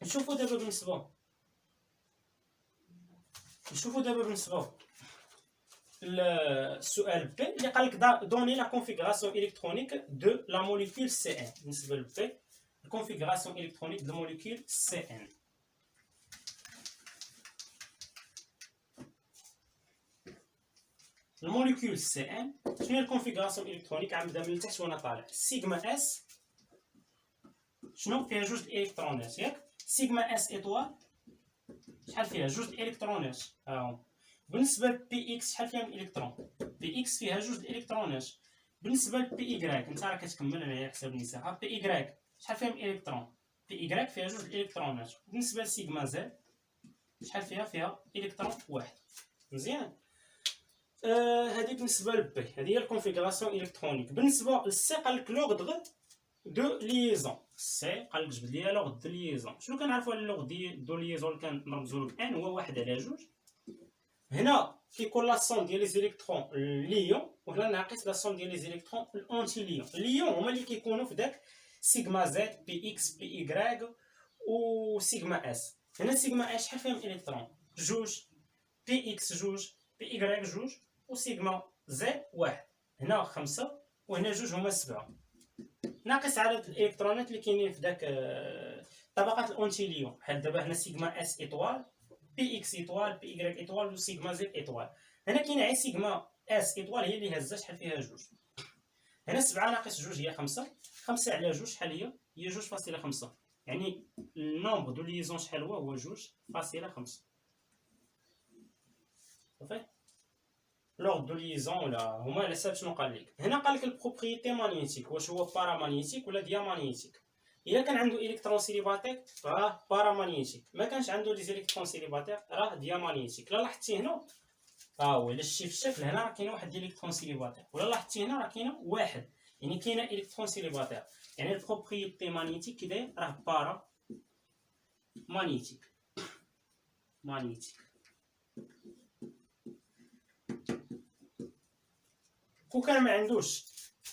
نشوفوا دابا بالنسبه السؤال بي اللي قال لك دوني لا كونفيغوراسيون الكترونيك دو لا موليكول سي ان. بالنسبه للبي الكونفيغوراسيون الكترونيك دو موليكول سي ان. الموليكول سي ان شنو هي الكونفيغوراسيون الكترونيك؟ غنبدا من التحت وانا طالع. سيغما اس شنو فيها؟ جوج الالكترونات ياك. سيغما اس ايطوال شحال فيها؟ جوج الالكترونات هاهم. بالنسبه لبي اكس شحال فيها من الكترون؟ بي اكس فيها جوج الالكترونات. بالنسبه لبي ايكغيك انت راه كتكمل انا على حساب المساحه. بي ايكغيك شحال فيها من الالكترون؟ بي ايكغيك فيها جوج الالكترونات. بالنسبه لسيغما زد شحال فيها؟ فيها الكترون واحد. مزيان. هذه بالنسبه لبي، هذه هي الكونفيغوراسيون الكترونيك. بالنسبه للسي قال لك لوغدغ دو ليزون. سي قال لك جبد لي لوغ دو ليزون. شنو كنعرفوا على لوغ دو ليزون اللي كنرمزوا له بان؟ هو واحد على جوج. هنا كيكون لا سوم ديال لي زيليكترون ليون، وهنا ناقص لا سوم ديال لي زيليكترون الانتي ليون. الليون هما اللي كيكونوا في داك سيغما زد بي اكس بي ايكغيك و سيغما اس. هنا سيغما اس شحال فيها من الكترون؟ جوج. بي اكس جوج، بي ايكغيك جوج، و سيغما زد واحد. هنا 5 وهنا جوج هما 7. ناقص عدد الالكترونات اللي كاينين في داك طبقات الانتي ليون. بحال دابا هنا سيغما اس ايطوال، بي اكس ايطوال، بي ايكغيك ايطوال، و سيغما زد ايطوال. هنا كاينه غير سيغما اس ايطوال هي اللي هازه شحال فيها؟ جوج. هنا 7 ناقص جوج هي 5. 5 على جوج شحال هي؟ هي 2.5. يعني النومبر دو ليزون شحال هو 2.5. صافي. لوغ دو ليزون ولا هما على حساب شنو قال لك. هنا قال لك البروبريتي مانيتيك، واش هو بارامانيتيك ولا ديامانيتيك. الا كان عنده الكترون سيليباتير راه بارامانيتيك، ما كانش عنده لي زيليكترون سيليباتير راه ديامانيتيك. لا لاحظتي هنا ها هو الا شتي في الشكل هنا راه كاينه واحد الكترون سيليباتير، ولا لاحظتي هنا راه كاينه واحد، يعني كاينه الكترون سيليباتير. يعني البروبريتي مانيتيك كي داير راه بارا مانيتيك. كون كان ما عندوش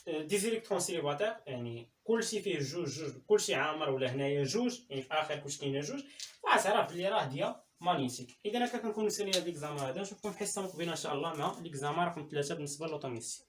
دي زيليكترون سيليباتير، يعني كلشي فيه جوج كلشي عامر، ولا هنايا جوج، يعني في اخر كلشي كاينه جوج، تعرف بلي راه ديامانيتيك. اذا هكا كنكونوا سالينا هاد ليكزامان هذا. نشوفكم في حصه مقبله ان شاء الله مع ليكزامان رقم 3 بالنسبه للوطوميستيك.